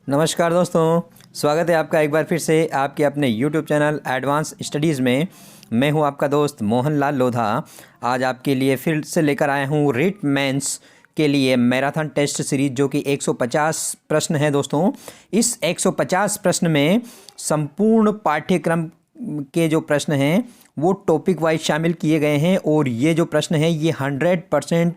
नमस्कार दोस्तों, स्वागत है आपका एक बार फिर से आपके अपने YouTube चैनल एडवांस स्टडीज़ में। मैं हूं आपका दोस्त मोहनलाल लोधा। आज आपके लिए फिर से लेकर आया हूं रिट मेंस के लिए मैराथन टेस्ट सीरीज, जो कि 150 प्रश्न है दोस्तों। इस 150 प्रश्न में संपूर्ण पाठ्यक्रम के जो प्रश्न हैं वो टॉपिक वाइज शामिल किए गए हैं, और ये जो प्रश्न हैं ये 100%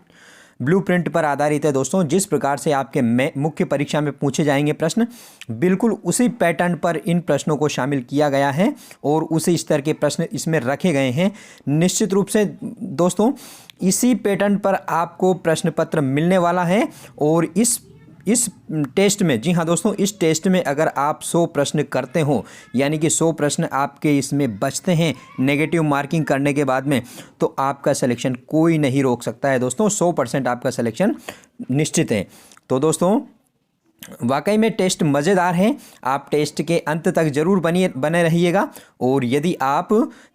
ब्लूप्रिंट पर आधारित है दोस्तों। जिस प्रकार से आपके मुख्य परीक्षा में पूछे जाएंगे प्रश्न, बिल्कुल उसी पैटर्न पर इन प्रश्नों को शामिल किया गया है और उसी स्तर के प्रश्न इसमें रखे गए हैं। निश्चित रूप से दोस्तों इसी पैटर्न पर आपको प्रश्न पत्र मिलने वाला है। और इस टेस्ट में, जी हाँ दोस्तों, इस टेस्ट में अगर आप 100 प्रश्न करते हो, यानी कि 100 प्रश्न आपके इसमें बचते हैं नेगेटिव मार्किंग करने के बाद में, तो आपका सिलेक्शन कोई नहीं रोक सकता है दोस्तों। 100% आपका सिलेक्शन निश्चित है। तो दोस्तों वाकई में टेस्ट मज़ेदार है। आप टेस्ट के अंत तक जरूर बने रहिएगा। और यदि आप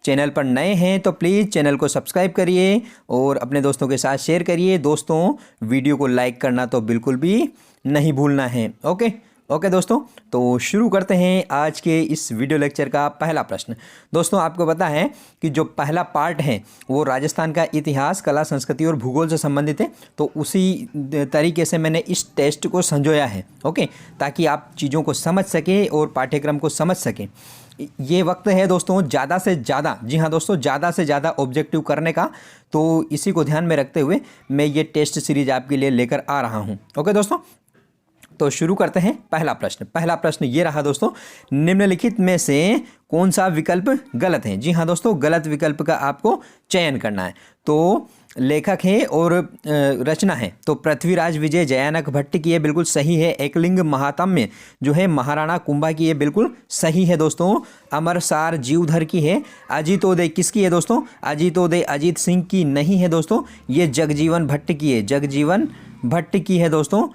चैनल पर नए हैं तो प्लीज़ चैनल को सब्सक्राइब करिए और अपने दोस्तों के साथ शेयर करिए। दोस्तों वीडियो को लाइक करना तो बिल्कुल भी नहीं भूलना है। ओके दोस्तों, तो शुरू करते हैं आज के इस वीडियो लेक्चर का पहला प्रश्न। दोस्तों आपको पता है कि जो पहला पार्ट है वो राजस्थान का इतिहास, कला, संस्कृति और भूगोल से संबंधित है। तो उसी तरीके से मैंने इस टेस्ट को संजोया है, ताकि आप चीज़ों को समझ सकें और पाठ्यक्रम को समझ सकें। ये वक्त है दोस्तों ज़्यादा से ज़्यादा, जी हाँ दोस्तों, ज़्यादा से ज़्यादा ऑब्जेक्टिव करने का। तो इसी को ध्यान में रखते हुए मैं ये टेस्ट सीरीज आपके लिए लेकर आ रहा हूँ। ओके दोस्तों, तो शुरू करते हैं। पहला प्रश्न ये रहा दोस्तों, निम्नलिखित में से कौन सा विकल्प गलत है? जी हाँ दोस्तों, गलत विकल्प का आपको चयन करना है। तो लेखक है और रचना है तो पृथ्वीराज विजय जयानक भट्ट की ये बिल्कुल सही है। एकलिंग महात्म्य जो है महाराणा कुंभा की ये बिल्कुल सही है दोस्तों। अमरसार जीवधर की है। अजीतोदय किसकी है दोस्तों? अजीतोदय अजीत सिंह की नहीं है दोस्तों, ये जगजीवन भट्ट की है। जगजीवन भट्ट की है दोस्तों,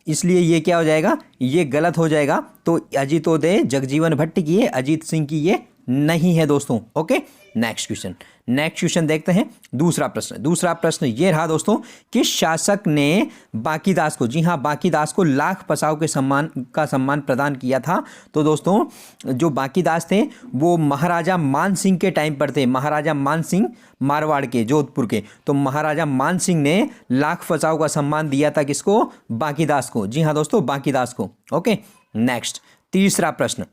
इसलिए ये क्या हो जाएगा? ये गलत हो जाएगा। तो अजीतोदय जगजीवन भट्ट की है, अजीत सिंह की ये नहीं है दोस्तों। ओके, नेक्स्ट क्वेश्चन देखते हैं। दूसरा प्रश्न ये रहा दोस्तों, किस शासक ने बांकीदास को, जी हाँ बांकीदास को लाख पसाव के सम्मान प्रदान किया था? तो दोस्तों जो बांकीदास थे वो महाराजा मान सिंह के टाइम पर थे। महाराजा मान सिंह मारवाड़ के, जोधपुर के। तो महाराजा मान सिंह ने लाख पसाव का सम्मान दिया था किसको? बांकीदास को। जी हाँ दोस्तों, बांकीदास को। ओके, नेक्स्ट तीसरा प्रश्न,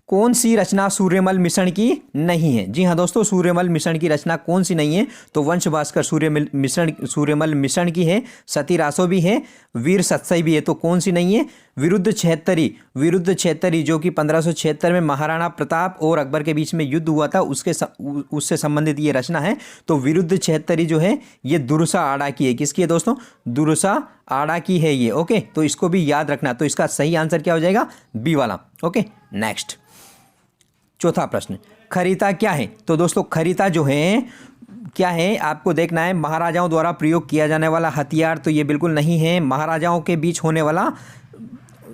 कौन सी रचना सूर्यमल मिश्रण की नहीं है? जी हाँ दोस्तों, सूर्यमल मिश्रण की रचना कौन सी नहीं है? तो वंश भास्कर सूर्यमल मिश्रण की है। सती रासो भी है, वीर सत्सई भी है। तो कौन सी नहीं है? विरुद्ध क्षेत्री जो कि 1576 में महाराणा प्रताप और अकबर के बीच में युद्ध हुआ था, उससे संबंधित ये रचना है। तो विरुद्ध क्षेत्री जो है ये दुर्सा आड़ा की है। किसकी है दोस्तों? दुर्सा आड़ा की है ये। ओके, तो इसको भी याद रखना। तो इसका सही आंसर क्या हो जाएगा? बी वाला। ओके, नेक्स्ट चौथा प्रश्न, खरीता क्या है? तो दोस्तों खरीता जो है क्या है आपको देखना है। महाराजाओं द्वारा प्रयोग किया जाने वाला हथियार तो ये बिल्कुल नहीं है। महाराजाओं के बीच होने वाला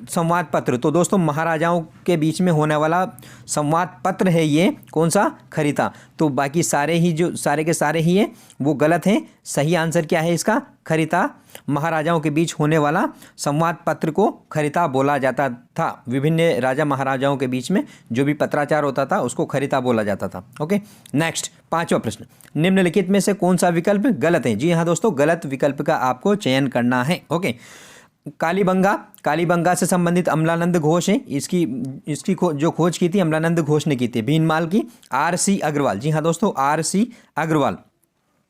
संवाद पत्र, तो दोस्तों महाराजाओं के बीच में होने वाला संवाद पत्र है ये। कौन सा? खरीता। तो बाकी सारे ही जो सारे के सारे ही है वो गलत हैं। सही आंसर क्या है इसका? खरीता। महाराजाओं के बीच होने वाला संवाद पत्र को खरीता बोला जाता था। विभिन्न राजा महाराजाओं के बीच में जो भी पत्राचार होता था उसको खरीता बोला जाता था। ओके, नेक्स्ट पांचवा प्रश्न, निम्नलिखित में से कौन सा विकल्प गलत है? जी हाँ दोस्तों, गलत विकल्प का आपको चयन करना है। ओके, कालीबंगा से संबंधित अमलानंद घोष है। इसकी जो खोज की थी अमलानंद घोष ने की थी। भीनमाल की R.C. अग्रवाल। जी हाँ दोस्तों, R.C. अग्रवाल।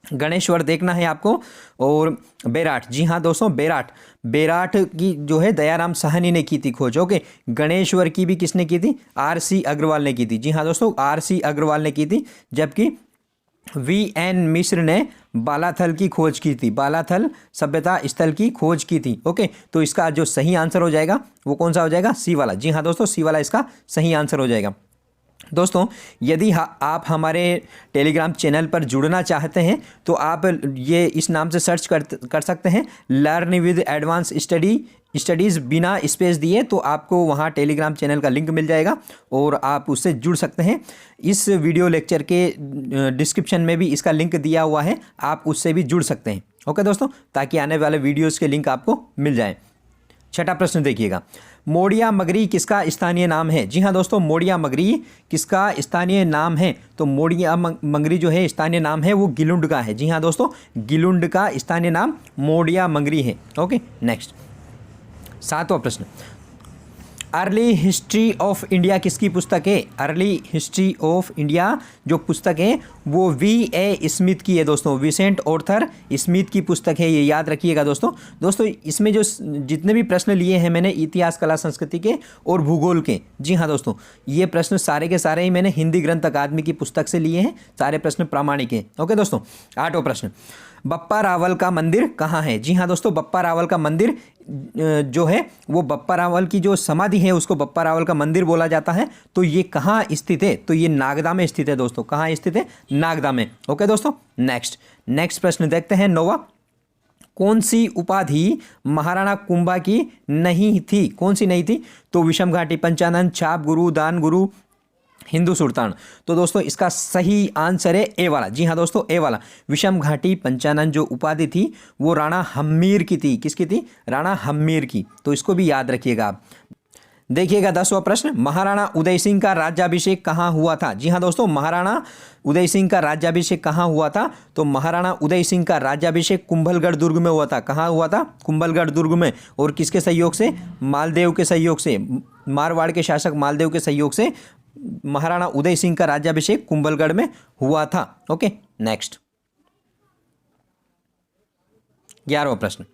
गणेश्वर देखना है आपको। और बेराट, जी हाँ दोस्तों, बेराट की जो है दयाराम साहनी ने की थी खोज। ओके, गणेश्वर की भी किसने की थी? R.C. अग्रवाल ने की थी। जी हाँ दोस्तों, R.C. अग्रवाल ने की थी। जबकि V.N. मिश्र ने बालाथल की खोज की थी, बालाथल सभ्यता स्थल की खोज की थी। ओके, तो इसका जो सही आंसर हो जाएगा वो कौन सा हो जाएगा? सी वाला। जी हाँ दोस्तों, सी वाला इसका सही आंसर हो जाएगा। दोस्तों यदि आप हमारे टेलीग्राम चैनल पर जुड़ना चाहते हैं तो आप ये इस नाम से सर्च कर सकते हैं, लर्न विद एडवांस स्टडीज़ बिना स्पेस दिए। तो आपको वहाँ टेलीग्राम चैनल का लिंक मिल जाएगा और आप उससे जुड़ सकते हैं। इस वीडियो लेक्चर के डिस्क्रिप्शन में भी इसका लिंक दिया हुआ है, आप उससे भी जुड़ सकते हैं। ओके दोस्तों, ताकि आने वाले वीडियोज़ के लिंक आपको मिल जाए। छठा प्रश्न देखिएगा, मोड़िया मगरी किसका स्थानीय नाम है? जी हाँ दोस्तों, मोड़िया मगरी किसका स्थानीय नाम है? तो मोड़िया मगरी जो है स्थानीय नाम है वो गिलुंड का है। जी हाँ दोस्तों, गिलुंड का स्थानीय नाम मोड़िया मगरी है। ओके, नेक्स्ट सातवां प्रश्न, अर्ली हिस्ट्री ऑफ इंडिया किसकी पुस्तक है? अर्ली हिस्ट्री ऑफ इंडिया जो पुस्तक है वो V.A. स्मिथ की है दोस्तों, विसेंट ऑर्थर स्मिथ की पुस्तक है, ये याद रखिएगा दोस्तों। दोस्तों इसमें जो जितने भी प्रश्न लिए हैं मैंने इतिहास, कला, संस्कृति के और भूगोल के, जी हाँ दोस्तों, ये प्रश्न सारे के सारे ही मैंने हिंदी ग्रंथ अकादमी की पुस्तक से लिए हैं, सारे प्रश्न प्रामाणिक हैं। ओके दोस्तों, आठवां प्रश्न, बप्पा रावल का मंदिर कहाँ है? जी हाँ दोस्तों, बप्पा रावल का मंदिर जो है वो बप्पा रावल की जो समाधि है उसको बप्पा रावल का मंदिर बोला जाता है। तो ये कहाँ स्थित है? तो ये नागदा में स्थित है दोस्तों। कहाँ स्थित है? नागदा में। ओके दोस्तों, नेक्स्ट प्रश्न देखते हैं, नौवां, कौन सी उपाधि महाराणा कुंभा की नहीं थी? कौन सी नहीं थी? तो विषम घाटी, पंचानन, छाप गुरु, दान गुरु, हिंदू सुल्तान। तो दोस्तों इसका सही आंसर है ए वाला। जी हाँ दोस्तों, ए वाला। विषम घाटी पंचानन जो उपाधि थी वो राणा हम्मीर की थी। किसकी थी? राणा हम्मीर की। तो इसको भी याद रखिएगा आप। देखिएगा 10वां प्रश्न, महाराणा उदय सिंह का राज्याभिषेक कहाँ हुआ था? जी हाँ दोस्तों, महाराणा उदय सिंह का राज्याभिषेक कहाँ हुआ था? तो महाराणा उदय सिंह का राज्याभिषेक कुंभलगढ़ दुर्ग में हुआ था। कहाँ हुआ था? कुंभलगढ़ दुर्ग में। और किसके सहयोग से? मालदेव के सहयोग से, मारवाड़ के शासक मालदेव के सहयोग से महाराणा उदय सिंह का राज्याभिषेक कुंभलगढ़ में हुआ था। ओके, नेक्स्ट 11वां प्रश्न,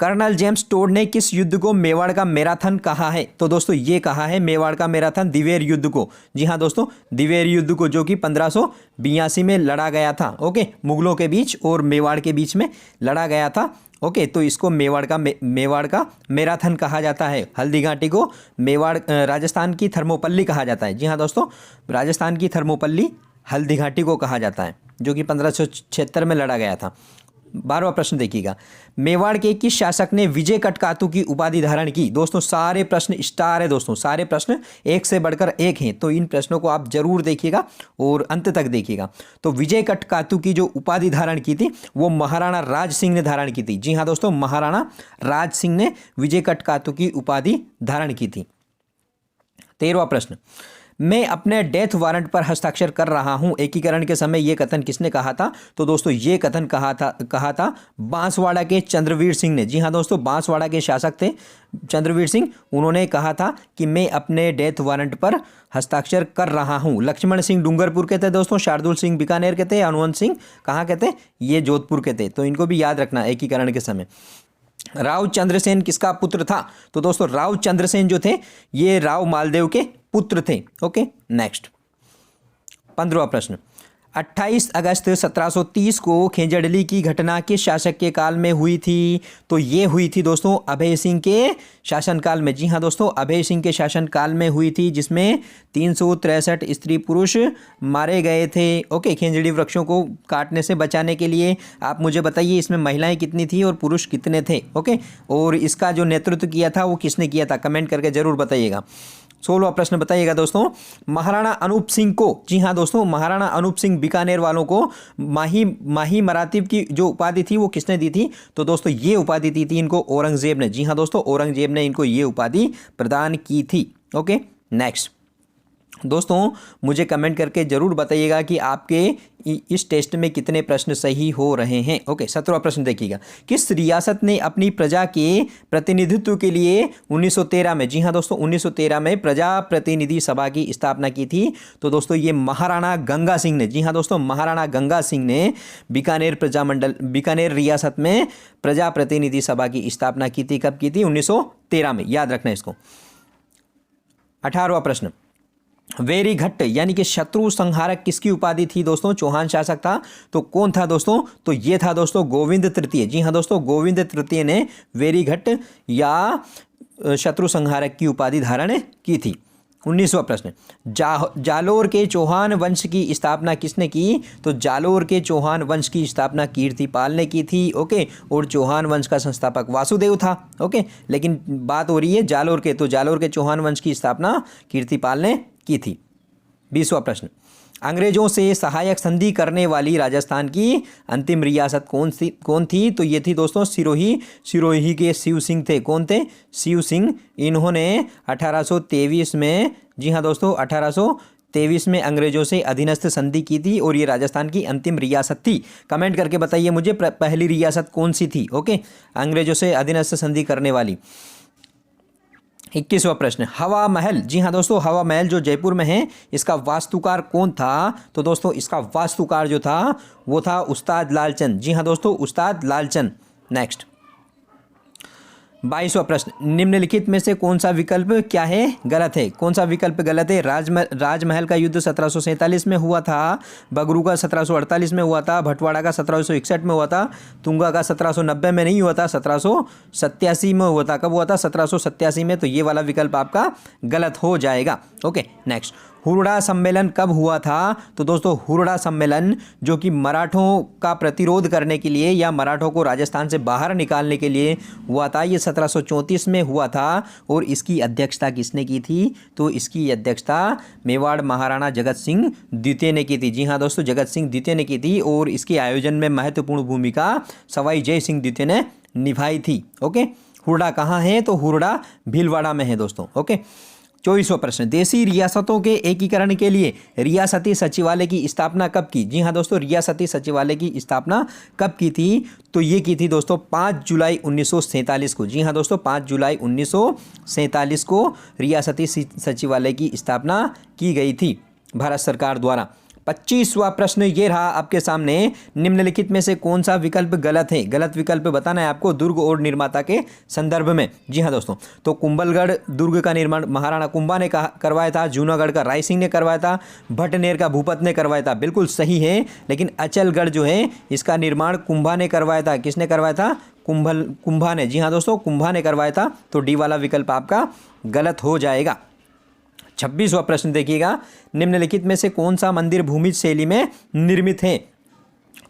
कर्नल जेम्स टोड ने किस युद्ध को मेवाड़ का मैराथन कहा है? तो दोस्तों ये कहा है मेवाड़ का मैराथन दिवेर युद्ध को। जी हाँ दोस्तों, दिवेर युद्ध को, जो कि 1582 में लड़ा गया था। ओके, मुगलों के बीच और मेवाड़ के बीच में लड़ा गया था। ओके, तो इसको मेवाड़ का मैराथन कहा जाता है। हल्दी घाटी को मेवाड़, राजस्थान की थर्मोपल्ली कहा जाता है। जी हाँ दोस्तों, राजस्थान की थर्मोपल्ली हल्दी घाटी को कहा जाता है, जो कि 1576 में लड़ा गया था। 12वां प्रश्न देखिएगा, मेवाड़ के किस शासक ने विजय कटकातु की उपाधि धारण की? दोस्तों सारे प्रश्न स्टार है दोस्तों, सारे प्रश्न एक से बढ़कर एक हैं, तो इन प्रश्नों को आप जरूर देखिएगा और अंत तक देखिएगा। तो विजय कटकातु की जो उपाधि धारण की थी वो महाराणा राज सिंह ने धारण की थी। जी हाँ दोस्तों, महाराणा राज सिंह ने विजय कटकातु की उपाधि धारण की थी। 13वां प्रश्न, मैं अपने डेथ वारंट पर हस्ताक्षर कर रहा हूं, एकीकरण के समय यह कथन किसने कहा था? तो दोस्तों ये कथन कहा था बांसवाड़ा के चंद्रवीर सिंह ने। जी हाँ दोस्तों, बांसवाड़ा के शासक थे चंद्रवीर सिंह, उन्होंने कहा था कि मैं अपने डेथ वारंट पर हस्ताक्षर कर रहा हूं। लक्ष्मण सिंह डूंगरपुर के थे दोस्तों, शार्दुल सिंह बीकानेर के थे, हनुवंत सिंह कहाँ के थे? ये जोधपुर के थे। तो इनको भी याद रखना एकीकरण के समय। राव चंद्रसेन किसका पुत्र था? तो दोस्तों राव चंद्रसेन जो थे ये राव मालदेव के पुत्र थे। ओके, नेक्स्ट 15वां प्रश्न, 28 अगस्त 1730 को खेजड़ली की घटना किस शासक के काल में हुई थी? तो ये हुई थी दोस्तों अभय सिंह के शासनकाल में। जी हाँ दोस्तों, अभय सिंह के शासनकाल में हुई थी, जिसमें 363 स्त्री पुरुष मारे गए थे। ओके, खेजड़ी वृक्षों को काटने से बचाने के लिए। आप मुझे बताइए इसमें महिलाएं कितनी थी और पुरुष कितने थे? ओके, और इसका जो नेतृत्व किया था वो किसने किया था? कमेंट करके जरूर बताइएगा। 16वां प्रश्न बताइएगा दोस्तों, महाराणा अनूप सिंह को, जी हाँ दोस्तों, महाराणा अनूप सिंह बीकानेर वालों को माही मरातीब की जो उपाधि थी वो किसने दी थी? तो दोस्तों ये उपाधि दी थी इनको औरंगजेब ने। जी हाँ दोस्तों, औरंगजेब ने इनको ये उपाधि प्रदान की थी। ओके, नेक्स्ट दोस्तों मुझे कमेंट करके जरूर बताइएगा कि आपके इस टेस्ट में कितने प्रश्न सही हो रहे हैं। ओके, 17वां प्रश्न देखिएगा, किस रियासत ने अपनी प्रजा के प्रतिनिधित्व के लिए 1913 में, जी हाँ दोस्तों 1913 में प्रजा प्रतिनिधि सभा की स्थापना की थी? तो दोस्तों ये महाराणा गंगा सिंह ने। जी हाँ दोस्तों, महाराणा गंगा सिंह ने बीकानेर रियासत में प्रजा प्रतिनिधि सभा की स्थापना की थी। कब की थी? 1913 में, याद रखना इसको। 18वां प्रश्न, वेरीघट्ट यानी कि शत्रु संहारक किसकी उपाधि थी दोस्तों? चौहान शासक था। तो कौन था दोस्तों? तो ये था दोस्तों गोविंद तृतीय। जी हाँ दोस्तों, गोविंद तृतीय ने वेरीघट्ट या शत्रु संहारक की उपाधि धारण की थी। 19वां प्रश्न, जालोर के चौहान वंश की स्थापना किसने की? तो जालोर के चौहान वंश की स्थापना कीर्तिपाल ने की थी। ओके, और चौहान वंश का संस्थापक वासुदेव था। ओके, लेकिन बात हो रही है जालोर के, तो जालोर के चौहान वंश की स्थापना कीर्तिपाल ने की थी। 20वां प्रश्न, अंग्रेजों से सहायक संधि करने वाली राजस्थान की अंतिम रियासत कौन थी? तो ये थी दोस्तों सिरोही। सिरोही के शिव सिंह थे। कौन थे? शिव सिंह। इन्होंने 1823 में, जी हाँ दोस्तों, 1823 में अंग्रेजों से अधीनस्थ संधि की थी और ये राजस्थान की अंतिम रियासत थी। कमेंट करके बताइए मुझे पहली रियासत कौन सी थी? ओके, अंग्रेजों से अधीनस्थ संधि करने वाली। 21वां प्रश्न, हवा महल। जी हाँ दोस्तों, हवा महल जो जयपुर में है, इसका वास्तुकार कौन था? तो दोस्तों इसका वास्तुकार जो था वो था उस्ताद लालचंद। जी हाँ दोस्तों, उस्ताद लालचंद। नेक्स्ट 22वां प्रश्न, निम्नलिखित में से कौन सा विकल्प क्या है? गलत है। कौन सा विकल्प गलत है? राजमहल का युद्ध 1747 में हुआ था, बगरू का 1748 में हुआ था, भटवाड़ा का 1761 में हुआ था, तुंगा का 1790 में नहीं हुआ था, 1787 में हुआ था। कब हुआ था? 1787 में। तो ये वाला विकल्प आपका गलत हो जाएगा। ओके, नेक्स्ट, हुरडा सम्मेलन कब हुआ था? तो दोस्तों हुरडा सम्मेलन जो कि मराठों का प्रतिरोध करने के लिए या मराठों को राजस्थान से बाहर निकालने के लिए हुआ था, ये 1734 में हुआ था। और इसकी अध्यक्षता किसने की थी? तो इसकी अध्यक्षता मेवाड़ महाराणा जगत सिंह द्वितीय ने की थी। जी हाँ दोस्तों, जगत सिंह द्वितीय ने की थी और इसके आयोजन में महत्वपूर्ण भूमिका सवाई जय सिंह द्वितीय ने निभाई थी। ओके, हुरडा कहाँ है? तो हुरडा भीलवाड़ा में है दोस्तों। ओके, 24वां प्रश्न, देशी रियासतों के एकीकरण के लिए रियासती सचिवालय की स्थापना कब की? जी हाँ दोस्तों, रियासती सचिवालय की स्थापना कब की थी? तो ये की थी दोस्तों 5 जुलाई 1947 को। जी हाँ दोस्तों, 5 जुलाई 1947 को रियासती सचिवालय की स्थापना की गई थी भारत सरकार द्वारा। 25वां प्रश्न ये रहा आपके सामने, निम्नलिखित में से कौन सा विकल्प गलत है? गलत विकल्प बताना है आपको दुर्ग और निर्माता के संदर्भ में। जी हाँ दोस्तों, तो कुंभलगढ़ दुर्ग का निर्माण महाराणा कुंभा ने करवाया था, जूनागढ़ का राय सिंह ने करवाया था, भटनेर का भूपत ने करवाया था। बिल्कुल सही है, लेकिन अचलगढ़ जो है इसका निर्माण कुंभा ने करवाया था। किसने करवाया था? कुंभा ने। जी हाँ दोस्तों, कुंभा ने करवाया था। तो डी वाला विकल्प आपका गलत हो जाएगा। 26वां प्रश्न देखिएगा, निम्नलिखित में से कौन सा मंदिर भूमिज शैली में निर्मित है?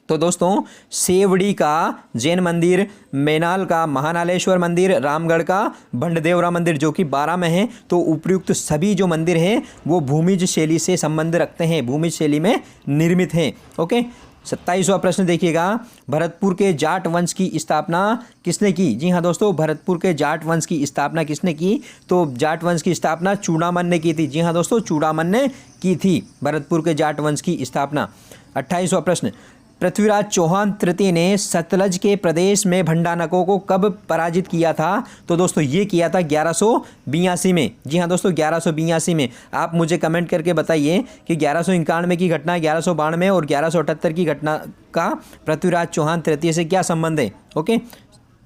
तो दोस्तों सेवड़ी का जैन मंदिर, मैनाल का महानालेश्वर मंदिर, रामगढ़ का भंडदेवरा मंदिर जो कि 12 में है। तो उपयुक्त सभी जो मंदिर हैं वो भूमिज शैली से संबंध रखते हैं, भूमिज शैली में निर्मित हैं। ओके, 27वां प्रश्न देखिएगा, भरतपुर के जाट वंश की स्थापना किसने की? जी हाँ दोस्तों, भरतपुर के जाट वंश की स्थापना किसने की? तो जाट वंश की स्थापना चूड़ामन ने की थी। जी हाँ दोस्तों, चूड़ामन ने की थी भरतपुर के जाट वंश की स्थापना। 28वां प्रश्न, पृथ्वीराज चौहान तृतीय ने सतलज के प्रदेश में भंडारकों को कब पराजित किया था? तो दोस्तों ये किया था 1182 में। जी हाँ दोस्तों, 1182 में। आप मुझे कमेंट करके बताइए कि 1191 की घटना, 1192 और 1178 की घटना का पृथ्वीराज चौहान तृतीय से क्या संबंध है? ओके,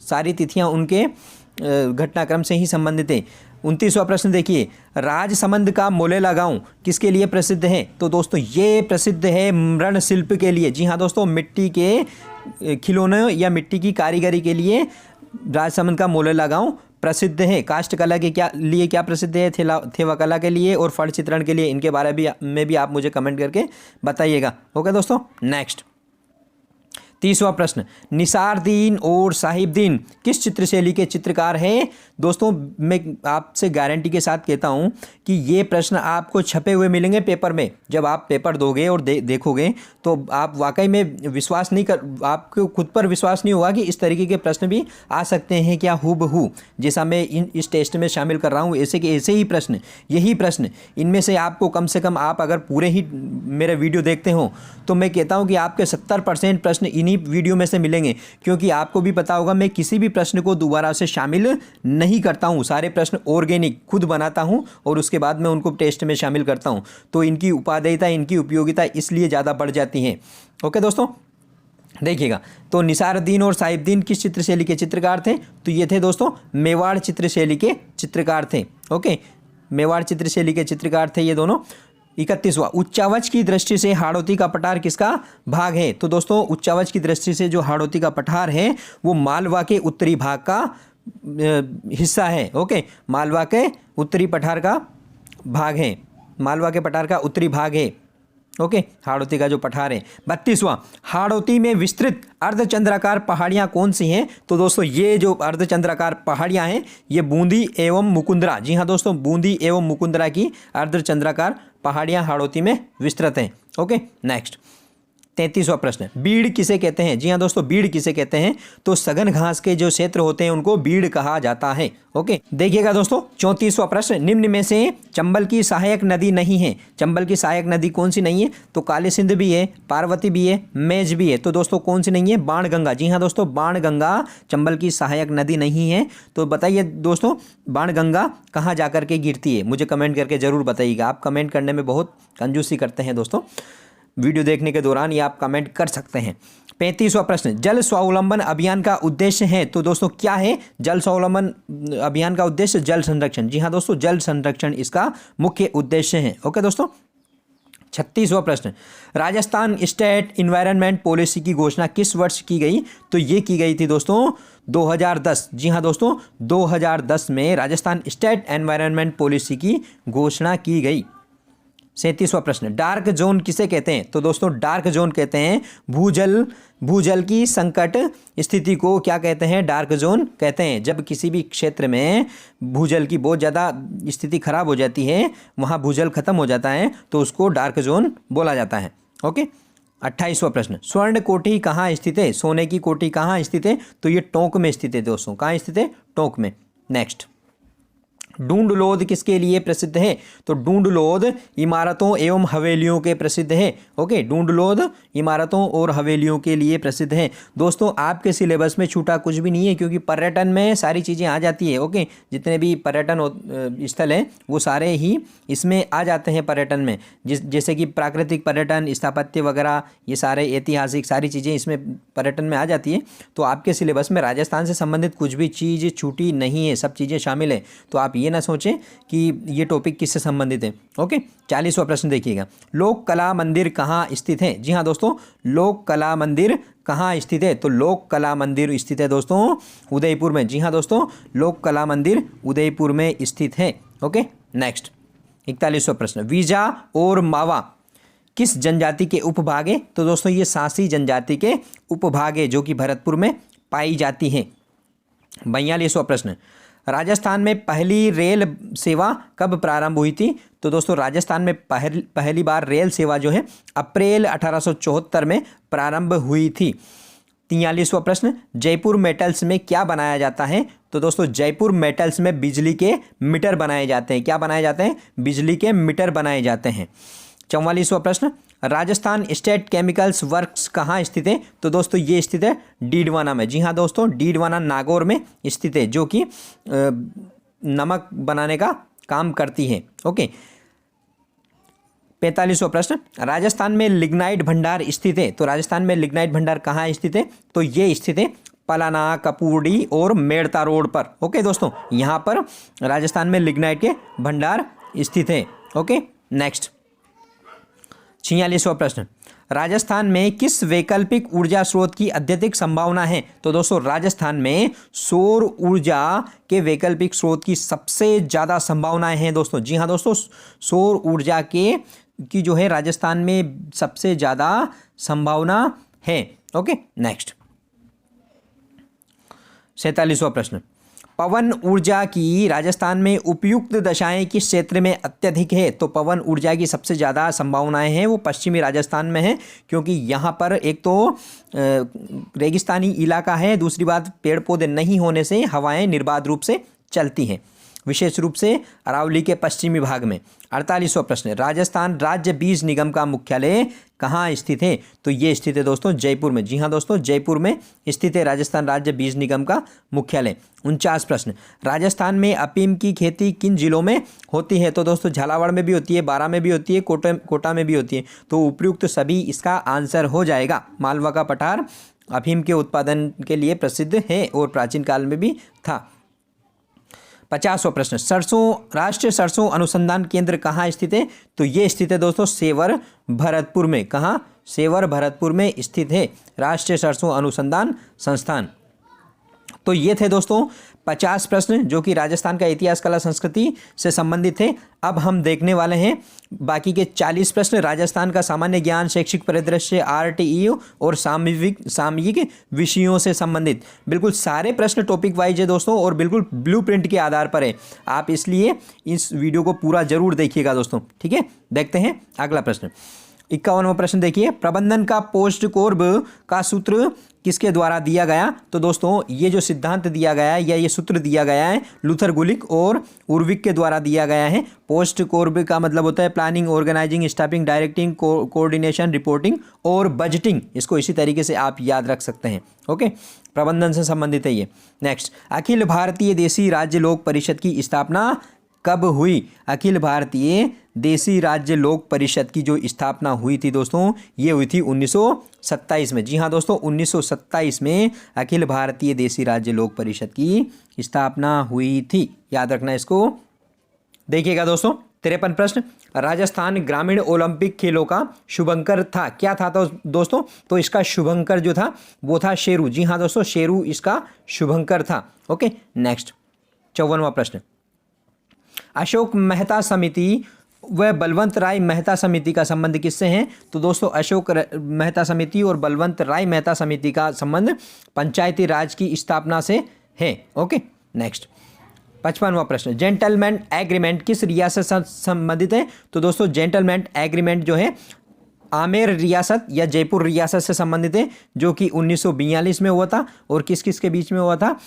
सारी तिथियाँ उनके घटनाक्रम से ही संबंधित है। 29वां प्रश्न देखिए, राजसमंद का मोलेला गांव किसके लिए प्रसिद्ध है? तो दोस्तों ये प्रसिद्ध है मृण शिल्प के लिए। जी हाँ दोस्तों, मिट्टी के खिलौने या मिट्टी की कारीगरी के लिए राजसमंद का मोलेला गांव प्रसिद्ध है। काष्ठ कला के लिए क्या प्रसिद्ध है? थेवा कला के लिए और फड़ चित्रण के लिए। इनके बारे में भी आप मुझे कमेंट करके बताइएगा। ओके दोस्तों, नेक्स्ट 30वां प्रश्न, निसारदीन और साहिबदीन किस चित्र शैली के चित्रकार हैं? दोस्तों मैं आपसे गारंटी के साथ कहता हूं कि ये प्रश्न आपको छपे हुए मिलेंगे पेपर में। जब आप पेपर दोगे और देखोगे तो आप वाकई में विश्वास नहीं आपको खुद पर विश्वास नहीं होगा कि इस तरीके के प्रश्न भी आ सकते हैं क्या हूबहू, जैसा मैं इस टेस्ट में शामिल कर रहा हूँ। ऐसे ही प्रश्न, यही प्रश्न, इनमें से आपको कम से कम, आप अगर पूरे ही मेरे वीडियो देखते हो तो मैं कहता हूँ कि आपके 70% प्रश्न इन्हीं वीडियो में से मिलेंगे। क्योंकि आपको भी पता होगा मैं किसी भी प्रश्न को दोबारा से शामिल नहीं करता हूं, सारे प्रश्न ऑर्गेनिक खुद बनाता हूं और उसके बाद मैं उनको टेस्ट में शामिल करता हूं। तो इनकी उपादेयता, इनकी उपयोगिता इसलिए ज़्यादा बढ़ जाती है। ओके दोस्तों, देखिएगा, तो निसारुद्दीन और साहिबदीन किस चित्र शैली के चित्रकार थे? तो ये थे दोस्तों मेवाड़ चित्र शैली के चित्रकार थे। ओके, मेवाड़ चित्र शैली के चित्रकार थे ये दोनों। 31वां, उच्चावच की दृष्टि से हाड़ौती का पठार किसका भाग है? तो दोस्तों उच्चावच की दृष्टि से जो हाड़ौती का पठार है वो मालवा के उत्तरी भाग का हिस्सा है। ओके, मालवा के उत्तरी पठार का भाग है, मालवा के पठार का उत्तरी भाग है। ओके, हाड़ौती का जो पठार है। 32वां, हाड़ौती में विस्तृत अर्धचंद्राकार पहाड़ियाँ कौन सी हैं? तो दोस्तों ये जो अर्धचंद्राकार पहाड़ियाँ हैं ये बूंदी एवं मुकुंदरा, जी हाँ दोस्तों, बूंदी एवं मुकुंदरा की अर्धचंद्राकार पहाड़ियाँ हाड़ौती में विस्तृत हैं। ओके, नेक्स्ट 33वां प्रश्न, बीड़ किसे कहते हैं? जी हाँ दोस्तों, बीड़ किसे कहते हैं? तो सघन घास के जो क्षेत्र होते हैं उनको बीड़ कहा जाता है। ओके, देखिएगा दोस्तों 34वां प्रश्न, निम्न में से चंबल की सहायक नदी नहीं है। चंबल की सहायक नदी कौन सी नहीं है? तो काली सिंध भी है, पार्वती भी है, मेज भी है। तो दोस्तों कौन सी नहीं है? बाणगंगा। जी हाँ दोस्तों, बाणगंगा चंबल की सहायक नदी नहीं है। तो बताइए दोस्तों, बाणगंगा कहाँ जाकर के गिरती है? मुझे कमेंट करके जरूर बताइएगा। आप कमेंट करने में बहुत कंजूसी करते हैं दोस्तों, वीडियो देखने के दौरान ये आप कमेंट कर सकते हैं। 35वां प्रश्न, जल स्वावलंबन अभियान का उद्देश्य है। तो दोस्तों क्या है जल स्वावलंबन अभियान का उद्देश्य? जल संरक्षण। जी हाँ दोस्तों, जल संरक्षण इसका मुख्य उद्देश्य है। ओके दोस्तों, 36वां प्रश्न, राजस्थान स्टेट इन्वायरमेंट पॉलिसी की घोषणा किस वर्ष की गई? तो ये की गई थी दोस्तों 2010। जी हाँ दोस्तों, 2010 में राजस्थान स्टेट एनवायरनमेंट पॉलिसी की घोषणा की गई। 37वां प्रश्न, डार्क जोन किसे कहते हैं? तो दोस्तों डार्क जोन कहते हैं भूजल की संकट स्थिति को क्या कहते हैं? डार्क जोन कहते हैं। जब किसी भी क्षेत्र में भूजल की बहुत ज़्यादा स्थिति खराब हो जाती है, वहाँ भूजल खत्म हो जाता है, तो उसको डार्क जोन बोला जाता है। ओके, 28वां प्रश्न, स्वर्ण कोठी कहाँ स्थित है? सोने की कोठी कहाँ स्थित है? तो ये टोंक में स्थित है दोस्तों। कहाँ स्थित है? टोंक में। नेक्स्ट, डूंडलोद किसके लिए प्रसिद्ध है? तो डूंडलोद इमारतों एवं हवेलियों के प्रसिद्ध है। ओके, डूंडलोद इमारतों और हवेलियों के लिए प्रसिद्ध है। दोस्तों आपके सिलेबस में छूटा कुछ भी नहीं है, क्योंकि पर्यटन में सारी चीज़ें आ जाती है। ओके, जितने भी पर्यटन स्थल हैं वो सारे ही इसमें आ जाते हैं पर्यटन में, जैसे कि प्राकृतिक पर्यटन, स्थापत्य वगैरह, ये सारे ऐतिहासिक सारी चीज़ें इसमें पर्यटन में आ जाती है। तो आपके सिलेबस में राजस्थान से संबंधित कुछ भी चीज़ छूटी नहीं है, सब चीज़ें शामिल है। तो आप ये ना सोचें कि ये टॉपिक किससे संबंधित है। ओके, 40वां प्रश्न देखिएगा, लोक कला मंदिर कहाँ स्थित है? जी हाँ दोस्तों, लोक कला मंदिर कहाँ स्थित है? तो लोक कला मंदिर स्थित है दोस्तों उदयपुर में। जी हाँ दोस्तों, लोक कला मंदिर उदयपुर में स्थित है। ओके, नेक्स्ट 41वां प्रश्न, वीजा और मावा किस जनजाति के उपभाग है? तो दोस्तों ये सांसी जनजाति के उपभाग है, जो कि भरतपुर में पाई जाती है। 42वां प्रश्न, राजस्थान में पहली रेल सेवा कब प्रारंभ हुई थी? तो दोस्तों राजस्थान में पहली बार रेल सेवा जो है अप्रैल 1874 में प्रारंभ हुई थी। 43वां प्रश्न, जयपुर मेटल्स में क्या बनाया जाता है? तो दोस्तों जयपुर मेटल्स में बिजली के मीटर बनाए जाते हैं। क्या बनाए जाते हैं? बिजली के मीटर बनाए जाते हैं। 44वां प्रश्न, राजस्थान स्टेट केमिकल्स वर्क्स कहाँ स्थित है? तो दोस्तों ये स्थित है डीडवाना में। जी हाँ दोस्तों, डीडवाना नागौर में स्थित है, जो कि नमक बनाने का काम करती है। ओके, 45वां प्रश्न, राजस्थान में लिग्नाइट भंडार स्थित है। तो राजस्थान में लिग्नाइट भंडार कहाँ स्थित है? तो ये स्थित है पलाना, कपूरडी और मेड़ता रोड पर। ओके दोस्तों, यहाँ पर राजस्थान में लिग्नाइट के भंडार स्थित है। ओके, नेक्स्ट 46वां प्रश्न, राजस्थान में किस वैकल्पिक ऊर्जा स्रोत की अत्यधिक संभावना है? तो दोस्तों राजस्थान में सौर ऊर्जा के वैकल्पिक स्रोत की सबसे ज़्यादा संभावनाएं हैं दोस्तों। जी हाँ दोस्तों, सौर ऊर्जा की जो है राजस्थान में सबसे ज़्यादा संभावना है। ओके, नेक्स्ट 47वां प्रश्न, पवन ऊर्जा की राजस्थान में उपयुक्त दशाएं किस क्षेत्र में अत्यधिक है? तो पवन ऊर्जा की सबसे ज़्यादा संभावनाएं हैं वो पश्चिमी राजस्थान में है, क्योंकि यहाँ पर एक तो रेगिस्तानी इलाका है, दूसरी बात पेड़ पौधे नहीं होने से हवाएं निर्बाध रूप से चलती हैं, विशेष रूप से अरावली के पश्चिमी भाग में। 48वां प्रश्न, राजस्थान राज्य बीज निगम का मुख्यालय कहाँ स्थित है? तो ये स्थित है दोस्तों जयपुर में। जी हाँ दोस्तों, जयपुर में स्थित है राजस्थान राज्य बीज निगम का मुख्यालय। 49 प्रश्न, राजस्थान में अफीम की खेती किन जिलों में होती है? तो दोस्तों झालावाड़ में भी होती है, बारां में भी होती है, कोटा में भी होती है। तो उपयुक्त सभी इसका आंसर हो जाएगा। मालवा का पठार अफीम के उत्पादन के लिए प्रसिद्ध है और प्राचीन काल में भी था। 50वां प्रश्न, राष्ट्रीय सरसों अनुसंधान केंद्र कहाँ स्थित है? तो ये स्थित है दोस्तों सेवर भरतपुर में। कहाँ? सेवर भरतपुर में स्थित है राष्ट्रीय सरसों अनुसंधान संस्थान। तो ये थे दोस्तों 50 प्रश्न जो कि राजस्थान का इतिहास, कला, संस्कृति से संबंधित थे। अब हम देखने वाले हैं बाकी के 40 प्रश्न राजस्थान का सामान्य ज्ञान, शैक्षिक परिदृश्य, आरटीई और सामयिक विषयों से संबंधित। बिल्कुल सारे प्रश्न टॉपिक वाइज है दोस्तों और बिल्कुल ब्लूप्रिंट के आधार पर है। आप इसलिए इस वीडियो को पूरा जरूर देखिएगा दोस्तों, ठीक है। देखते हैं अगला प्रश्न। 51वां प्रश्न देखिए, प्रबंधन का पोस्ट कोर्ब का सूत्र किसके द्वारा दिया गया? तो दोस्तों ये जो सिद्धांत दिया गया है या ये सूत्र दिया गया है लूथर गुलिक और उर्विक के द्वारा दिया गया है। पोस्ट कोर्ब का मतलब होता है planning, organizing, staffing, directing, coordination, reporting और बजटिंग। इसको इसी तरीके से आप याद रख सकते हैं। ओके, प्रबंधन से संबंधित है ये। नेक्स्ट, अखिल भारतीय देसी राज्य लोक परिषद की स्थापना कब हुई? अखिल भारतीय देसी राज्य लोक परिषद की जो स्थापना हुई थी दोस्तों, ये हुई थी 1927 में। जी हाँ दोस्तों, 1927 में अखिल भारतीय देसी राज्य लोक परिषद की स्थापना हुई थी। याद रखना इसको। देखिएगा दोस्तों, 53 प्रश्न, राजस्थान ग्रामीण ओलंपिक खेलों का शुभंकर था। क्या था तो दोस्तों? तो इसका शुभंकर जो था वो था शेरू। जी हाँ दोस्तों, शेरू इसका शुभंकर था। ओके, नेक्स्ट 54वां प्रश्न, अशोक मेहता समिति व बलवंत राय मेहता समिति का संबंध किससे है? तो दोस्तों अशोक मेहता समिति और बलवंत राय मेहता समिति का संबंध पंचायती राज की स्थापना से है। ओके, नेक्स्ट 55वां प्रश्न, जेंटलमैन एग्रीमेंट किस रियासत से संबंधित है? तो दोस्तों जेंटलमैन एग्रीमेंट जो है आमेर रियासत या जयपुर रियासत से संबंधित है, जो कि 1942 में हुआ था। और किस किस के बीच में हुआ था?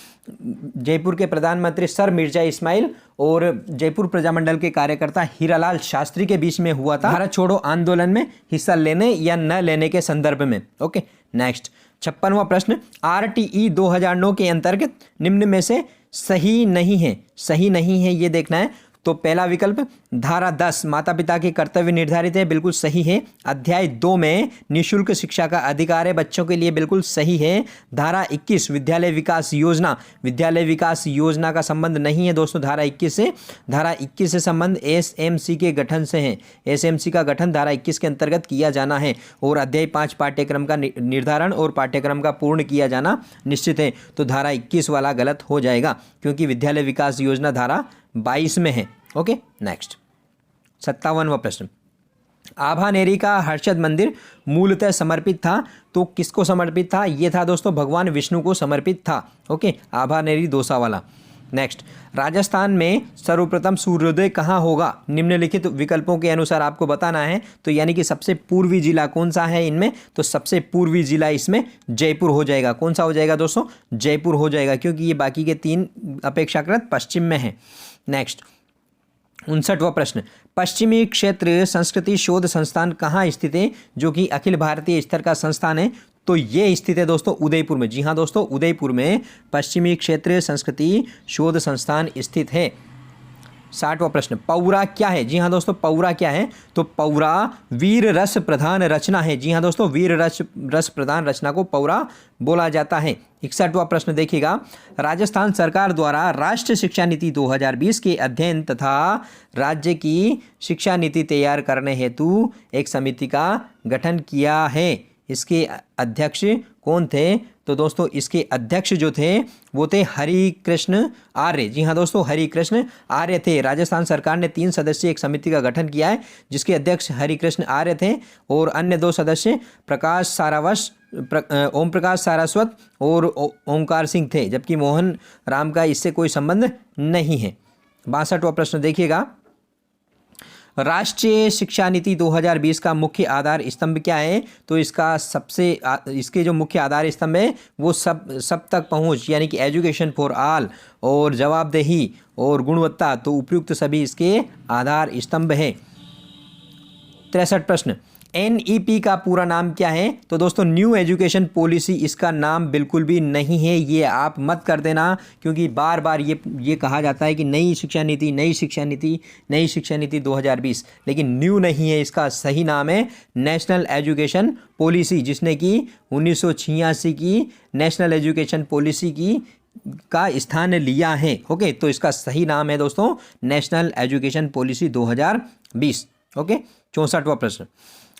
जयपुर के प्रधानमंत्री सर मिर्जा इस्माइल और जयपुर प्रजामंडल के कार्यकर्ता हीरालाल शास्त्री के बीच में हुआ था, भारत छोड़ो आंदोलन में हिस्सा लेने या न लेने के संदर्भ में। ओके, नेक्स्ट 56वां प्रश्न, आरटीई 2009 के अंतर्गत निम्न में से सही नहीं है। सही नहीं है ये देखना है। तो पहला विकल्प धारा 10 माता पिता के कर्तव्य निर्धारित है, बिल्कुल सही है। अध्याय 2 में निःशुल्क शिक्षा का अधिकार है बच्चों के लिए, बिल्कुल सही है। धारा 21 विद्यालय विकास योजना, विद्यालय विकास योजना का संबंध नहीं है दोस्तों धारा 21 से। धारा 21 से संबंध एसएमसी के गठन से है। एसएमसी का गठन धारा 21 के अंतर्गत किया जाना है। और अध्याय 5 पाठ्यक्रम का निर्धारण और पाठ्यक्रम का पूर्ण किया जाना निश्चित है। तो धारा 21 वाला गलत हो जाएगा क्योंकि विद्यालय विकास योजना धारा 22 में है। ओके, नेक्स्ट 57वां प्रश्न, आभानेरी का हर्षद मंदिर मूलतः समर्पित था। तो किसको समर्पित था? ये था दोस्तों भगवान विष्णु को समर्पित था। ओके, आभानेरी दोसा वाला। नेक्स्ट, राजस्थान में सर्वप्रथम सूर्योदय कहाँ होगा? निम्नलिखित विकल्पों के अनुसार आपको बताना है। तो यानी कि सबसे पूर्वी जिला कौन सा है इनमें? तो सबसे पूर्वी जिला इसमें जयपुर हो जाएगा। कौन सा हो जाएगा दोस्तों? जयपुर हो जाएगा, क्योंकि ये बाकी के 3 अपेक्षाकृत पश्चिम में है। नेक्स्ट 59वां प्रश्न, पश्चिमी क्षेत्र संस्कृति शोध संस्थान कहाँ स्थित है? जो कि अखिल भारतीय स्तर का संस्थान है। तो ये स्थित है दोस्तों उदयपुर में। जी हाँ दोस्तों, उदयपुर में पश्चिमी क्षेत्र संस्कृति शोध संस्थान स्थित है। 60वां प्रश्न, पौरा क्या है? जी हाँ दोस्तों, पौरा क्या है? तो पौरा वीर रस प्रधान रचना है। जी हाँ दोस्तों, वीर रस प्रधान रचना को पौरा बोला जाता है। 61वां प्रश्न देखिएगा, राजस्थान सरकार द्वारा राष्ट्रीय शिक्षा नीति 2020 के अध्ययन तथा राज्य की शिक्षा नीति तैयार करने हेतु एक समिति का गठन किया है। इसके अध्यक्ष कौन थे? तो दोस्तों इसके अध्यक्ष जो थे वो थे हरिकृष्ण आर्य। जी हाँ दोस्तों, हरिकृष्ण आर्य थे। राजस्थान सरकार ने 3 सदस्यीय एक समिति का गठन किया है जिसके अध्यक्ष हरिकृष्ण आर्य थे और अन्य 2 सदस्य ओम प्रकाश सारस्वत और ओमकार सिंह थे, जबकि मोहन राम का इससे कोई संबंध नहीं है। 62वां प्रश्न देखिएगा, राष्ट्रीय शिक्षा नीति 2020 का मुख्य आधार स्तंभ क्या है? तो इसके जो मुख्य आधार स्तंभ है वो सब तक पहुंच यानी कि एजुकेशन फॉर ऑल और जवाबदेही और गुणवत्ता, तो उपयुक्त सभी इसके आधार स्तंभ है। 63 प्रश्न, NEP का पूरा नाम क्या है? तो दोस्तों न्यू एजुकेशन पॉलिसी इसका नाम बिल्कुल भी नहीं है। ये आप मत कर देना, क्योंकि बार बार ये कहा जाता है कि नई शिक्षा नीति 2020, लेकिन न्यू नहीं है। इसका सही नाम है नेशनल एजुकेशन पॉलिसी, जिसने कि 1986 की नेशनल एजुकेशन पॉलिसी का स्थान लिया है। ओके, तो इसका सही नाम है दोस्तों नेशनल एजुकेशन पॉलिसी 2020। ओके, 64वां प्रश्न,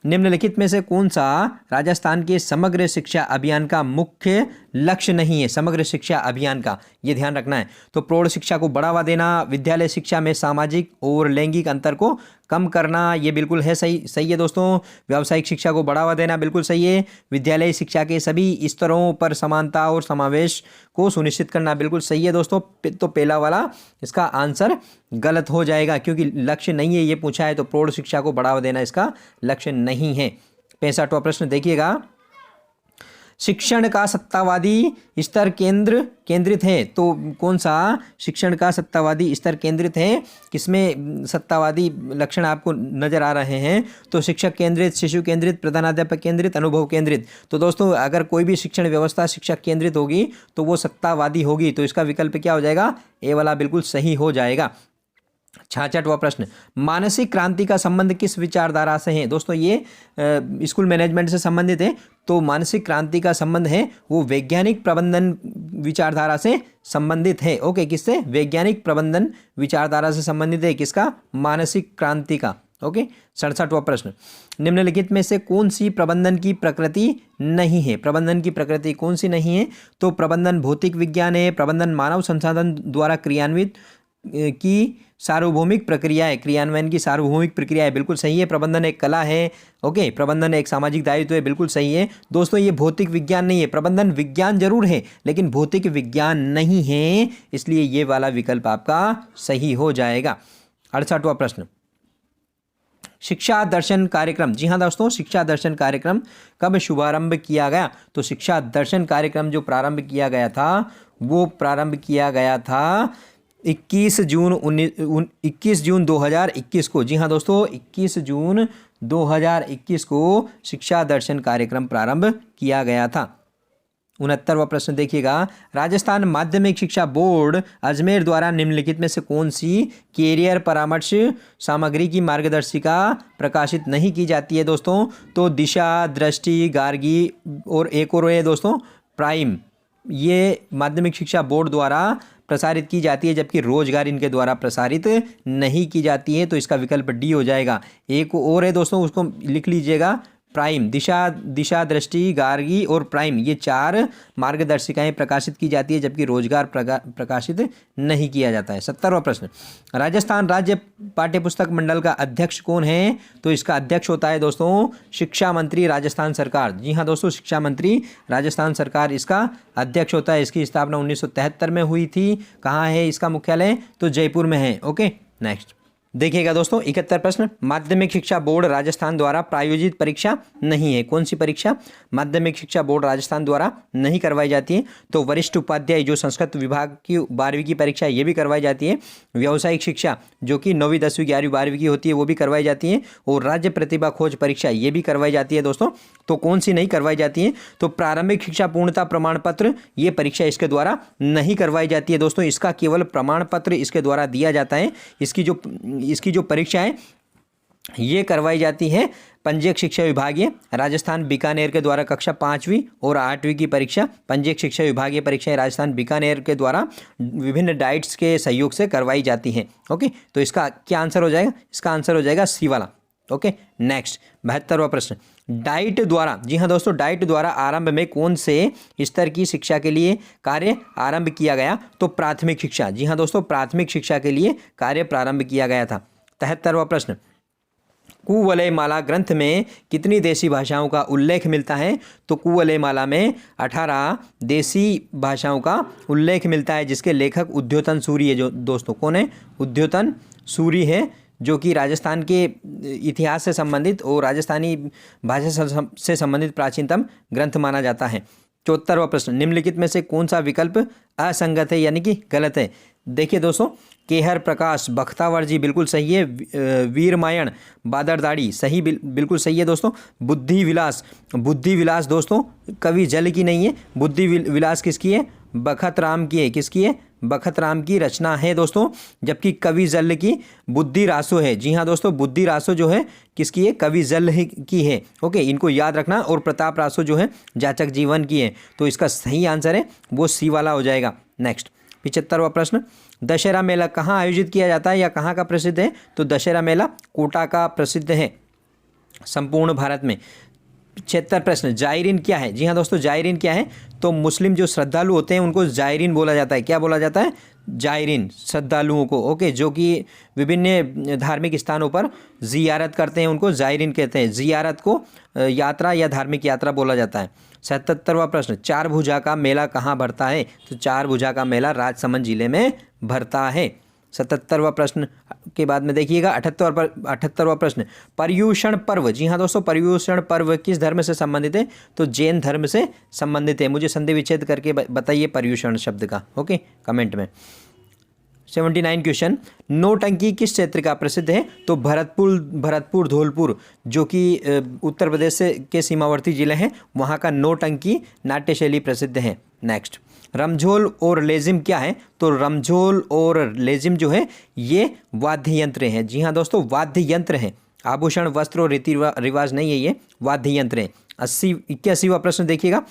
निम्नलिखित में से कौन सा राजस्थान के समग्र शिक्षा अभियान का मुख्य लक्ष्य नहीं है? समग्र शिक्षा अभियान का ये ध्यान रखना है। तो प्रौढ़ शिक्षा को बढ़ावा देना, विद्यालय शिक्षा में सामाजिक और लैंगिक अंतर को कम करना, ये बिल्कुल है सही है दोस्तों। व्यावसायिक शिक्षा को बढ़ावा देना बिल्कुल सही है। विद्यालय शिक्षा के सभी स्तरों पर समानता और समावेश को सुनिश्चित करना बिल्कुल सही है दोस्तों। तो पहला वाला इसका आंसर गलत हो जाएगा, क्योंकि लक्ष्य नहीं है ये पूछा है, तो प्रौढ़ शिक्षा को बढ़ावा देना इसका लक्ष्य नहीं है। 65वां प्रश्न देखिएगा, शिक्षण का सत्तावादी स्तर केंद्रित है। तो कौन सा शिक्षण का सत्तावादी स्तर केंद्रित है? किसमें सत्तावादी लक्षण आपको नजर आ रहे हैं? तो शिक्षक केंद्रित, शिशु केंद्रित, प्रधानाध्यापक केंद्रित, अनुभव केंद्रित। तो दोस्तों अगर कोई भी शिक्षण व्यवस्था शिक्षक केंद्रित होगी तो वो सत्तावादी होगी। तो इसका विकल्प क्या हो जाएगा? ए वाला बिल्कुल सही हो जाएगा। 66वां प्रश्न, मानसिक क्रांति का संबंध किस विचारधारा से है? दोस्तों ये स्कूल मैनेजमेंट से संबंधित है। तो मानसिक क्रांति का संबंध है वो वैज्ञानिक प्रबंधन विचारधारा से संबंधित है। ओके, किससे? वैज्ञानिक प्रबंधन विचारधारा से संबंधित है। किसका? मानसिक क्रांति का। ओके। 67वां प्रश्न, निम्नलिखित में से कौन सी प्रबंधन की प्रकृति नहीं है? प्रबंधन की प्रकृति कौन सी नहीं है? तो प्रबंधन भौतिक विज्ञान है, प्रबंधन मानव संसाधन द्वारा क्रियान्वित की सार्वभौमिक प्रक्रिया है, क्रियान्वयन की सार्वभौमिक प्रक्रिया है, बिल्कुल सही है। प्रबंधन एक कला है। ओके, प्रबंधन एक सामाजिक दायित्व है, बिल्कुल सही है दोस्तों। ये भौतिक विज्ञान नहीं है, प्रबंधन विज्ञान जरूर है लेकिन भौतिक विज्ञान नहीं है, इसलिए ये वाला विकल्प आपका सही हो जाएगा। 68वां प्रश्न, शिक्षा दर्शन कार्यक्रम। जी हाँ दोस्तों, शिक्षा दर्शन कार्यक्रम कब शुभारंभ किया गया? तो शिक्षा दर्शन कार्यक्रम जो प्रारंभ किया गया था वो प्रारंभ किया गया था 21 जून 2021 को। जी हाँ दोस्तों, 21 जून 2021 को शिक्षा दर्शन कार्यक्रम प्रारंभ किया गया था। 69वां प्रश्न देखिएगा, राजस्थान माध्यमिक शिक्षा बोर्ड अजमेर द्वारा निम्नलिखित में से कौन सी कैरियर परामर्श सामग्री की मार्गदर्शिका प्रकाशित नहीं की जाती है दोस्तों? तो दिशा, दृष्टि, गार्गी और एक और है दोस्तों प्राइम, ये माध्यमिक शिक्षा बोर्ड द्वारा प्रसारित की जाती है, जबकि रोजगार इनके द्वारा प्रसारित नहीं की जाती है। तो इसका विकल्प डी हो जाएगा। एक और है दोस्तों, उसको लिख लीजिएगा, प्राइम। दिशा, दृष्टि, गार्गी और प्राइम, ये 4 मार्गदर्शिकाएं प्रकाशित की जाती है, जबकि रोजगार प्रकाशित नहीं किया जाता है। 70वां प्रश्न, राजस्थान राज्य पाठ्यपुस्तक मंडल का अध्यक्ष कौन है? तो इसका अध्यक्ष होता है दोस्तों शिक्षा मंत्री राजस्थान सरकार। जी हाँ दोस्तों, शिक्षा मंत्री राजस्थान सरकार इसका अध्यक्ष होता है। इसकी स्थापना 1973 में हुई थी। कहाँ है इसका मुख्यालय? तो जयपुर में है। ओके, नेक्स्ट देखिएगा दोस्तों, 71 प्रश्न, माध्यमिक शिक्षा बोर्ड राजस्थान द्वारा प्रायोजित परीक्षा नहीं है। कौन सी परीक्षा माध्यमिक शिक्षा बोर्ड राजस्थान द्वारा नहीं करवाई जाती है? तो वरिष्ठ उपाध्याय जो संस्कृत विभाग की 12वीं की परीक्षा ये भी करवाई जाती है। व्यावसायिक शिक्षा जो कि 9वीं 10वीं 11वीं 12वीं की होती है वो भी करवाई जाती है। और राज्य प्रतिभा खोज परीक्षा ये भी करवाई जाती है दोस्तों। तो कौन सी नहीं करवाई जाती है? तो प्रारंभिक शिक्षा पूर्णता प्रमाण पत्र ये परीक्षा इसके द्वारा नहीं करवाई जाती है दोस्तों। इसका केवल प्रमाण पत्र इसके द्वारा दिया जाता है। इसकी जो परीक्षा है ये करवाई जाती है पंजीयक शिक्षा विभागीय राजस्थान बीकानेर के द्वारा कक्षा 5वीं और 8वीं की परीक्षा पंजीयक शिक्षा विभागीय परीक्षाएं राजस्थान बीकानेर के द्वारा विभिन्न डाइट्स के सहयोग से करवाई जाती हैं। ओके, तो इसका क्या आंसर हो जाएगा? इसका आंसर हो जाएगा सी वाला। ओके, नेक्स्ट 72वां प्रश्न, डाइट द्वारा, जी हाँ दोस्तों, डाइट द्वारा आरंभ में कौन से स्तर की शिक्षा के लिए कार्य आरंभ किया गया? तो प्राथमिक शिक्षा। जी हाँ दोस्तों, प्राथमिक शिक्षा के लिए कार्य प्रारंभ किया गया था। 73वां प्रश्न, कुवलय माला ग्रंथ में कितनी देसी भाषाओं का उल्लेख मिलता है? तो कुवलय माला में 18 देसी भाषाओं का उल्लेख मिलता है, जिसके लेखक उद्योतन सूरी है। जो दोस्तों कौन है? उद्योतन सूरी है, जो कि राजस्थान के इतिहास से संबंधित और राजस्थानी भाषा से संबंधित प्राचीनतम ग्रंथ माना जाता है। 74वां प्रश्न, निम्नलिखित में से कौन सा विकल्प असंगत है यानी कि गलत है? देखिए दोस्तों, केहर प्रकाश बख्तावर जी बिल्कुल सही है। वीरमायण बादरदाड़ी सही, बिल्कुल सही है दोस्तों। बुद्धि विलास दोस्तों कवि जल की नहीं है। बुद्धि विलास किसकी है? बखत राम की है। किसकी है? बखत राम की रचना है दोस्तों। जबकि कवि जल की बुद्धि रासो है। जी हाँ दोस्तों, बुद्धि रासो जो है किसकी है? कवि जल की है। ओके, इनको याद रखना। और प्रताप रासो जो है जाचक जीवन की है। तो इसका सही आंसर है वो सी वाला हो जाएगा। नेक्स्ट 75वां प्रश्न, दशहरा मेला कहाँ आयोजित किया जाता है या कहाँ का प्रसिद्ध है? तो दशहरा मेला कोटा का प्रसिद्ध है। संपूर्ण भारत में। 76 प्रश्न, जायरीन क्या है? जी हाँ दोस्तों, जायरीन क्या है? तो मुस्लिम जो श्रद्धालु होते हैं उनको जायरीन बोला जाता है। क्या बोला जाता है? जायरीन, श्रद्धालुओं को। ओके, जो कि विभिन्न धार्मिक स्थानों पर जियारत करते हैं उनको जायरीन कहते हैं। जियारत को यात्रा या धार्मिक यात्रा बोला जाता है। 77वां प्रश्न, चार भुजा का मेला कहाँ भरता है? तो चार भुजा का मेला राजसमंद जिले में भरता है। 77वां प्रश्न के बाद में देखिएगा 78वां प्रश्न, पर्युषण पर्व। जी हाँ दोस्तों, पर्युषण पर्व किस धर्म से संबंधित है? तो जैन धर्म से संबंधित है। मुझे संधि विच्छेद करके बताइए पर्युषण शब्द का, ओके, कमेंट में। 79 क्वेश्चन, नौटंकी किस क्षेत्र का प्रसिद्ध है? तो भरतपुर धौलपुर, जो कि उत्तर प्रदेश से के सीमावर्ती जिले हैं, वहाँ का नौटंकी नाट्य शैली प्रसिद्ध है। नेक्स्ट, रमझोल और लेजिम क्या है? तो रमझोल और लेजिम जो है ये वाद्य यंत्र हैं। जी हाँ दोस्तों, वाद्य यंत्र हैं, आभूषण वस्त्र और रीति रिवाज नहीं है, ये वाद्य यंत्र हैं। 81वां प्रश्न देखिएगा,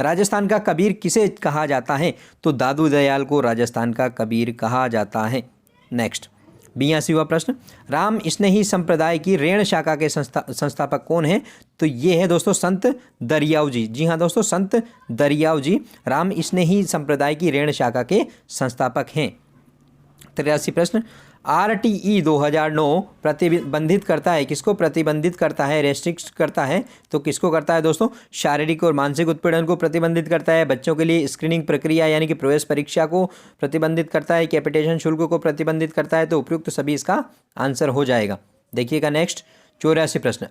राजस्थान का कबीर किसे कहा जाता है? तो दादू दयाल को राजस्थान का कबीर कहा जाता है। नेक्स्ट, 82वां प्रश्न, राम स्नेही संप्रदाय की रेण शाखा के संस्थापक कौन है? तो ये है दोस्तों संत दरियाव जी। जी हाँ दोस्तों, संत दरियाव जी राम स्नेही संप्रदाय की रेण शाखा के संस्थापक हैं। 83 प्रश्न, RTE 2009 प्रतिबंधित करता है, किसको प्रतिबंधित करता है, रेस्ट्रिक्ट करता है? तो किसको करता है दोस्तों? शारीरिक और मानसिक उत्पीड़न को प्रतिबंधित करता है, बच्चों के लिए स्क्रीनिंग प्रक्रिया यानी कि प्रवेश परीक्षा को प्रतिबंधित करता है, कैपिटेशन शुल्क को प्रतिबंधित करता है। तो उपयुक्त सभी इसका आंसर हो जाएगा। देखिएगा नेक्स्ट 84 प्रश्न,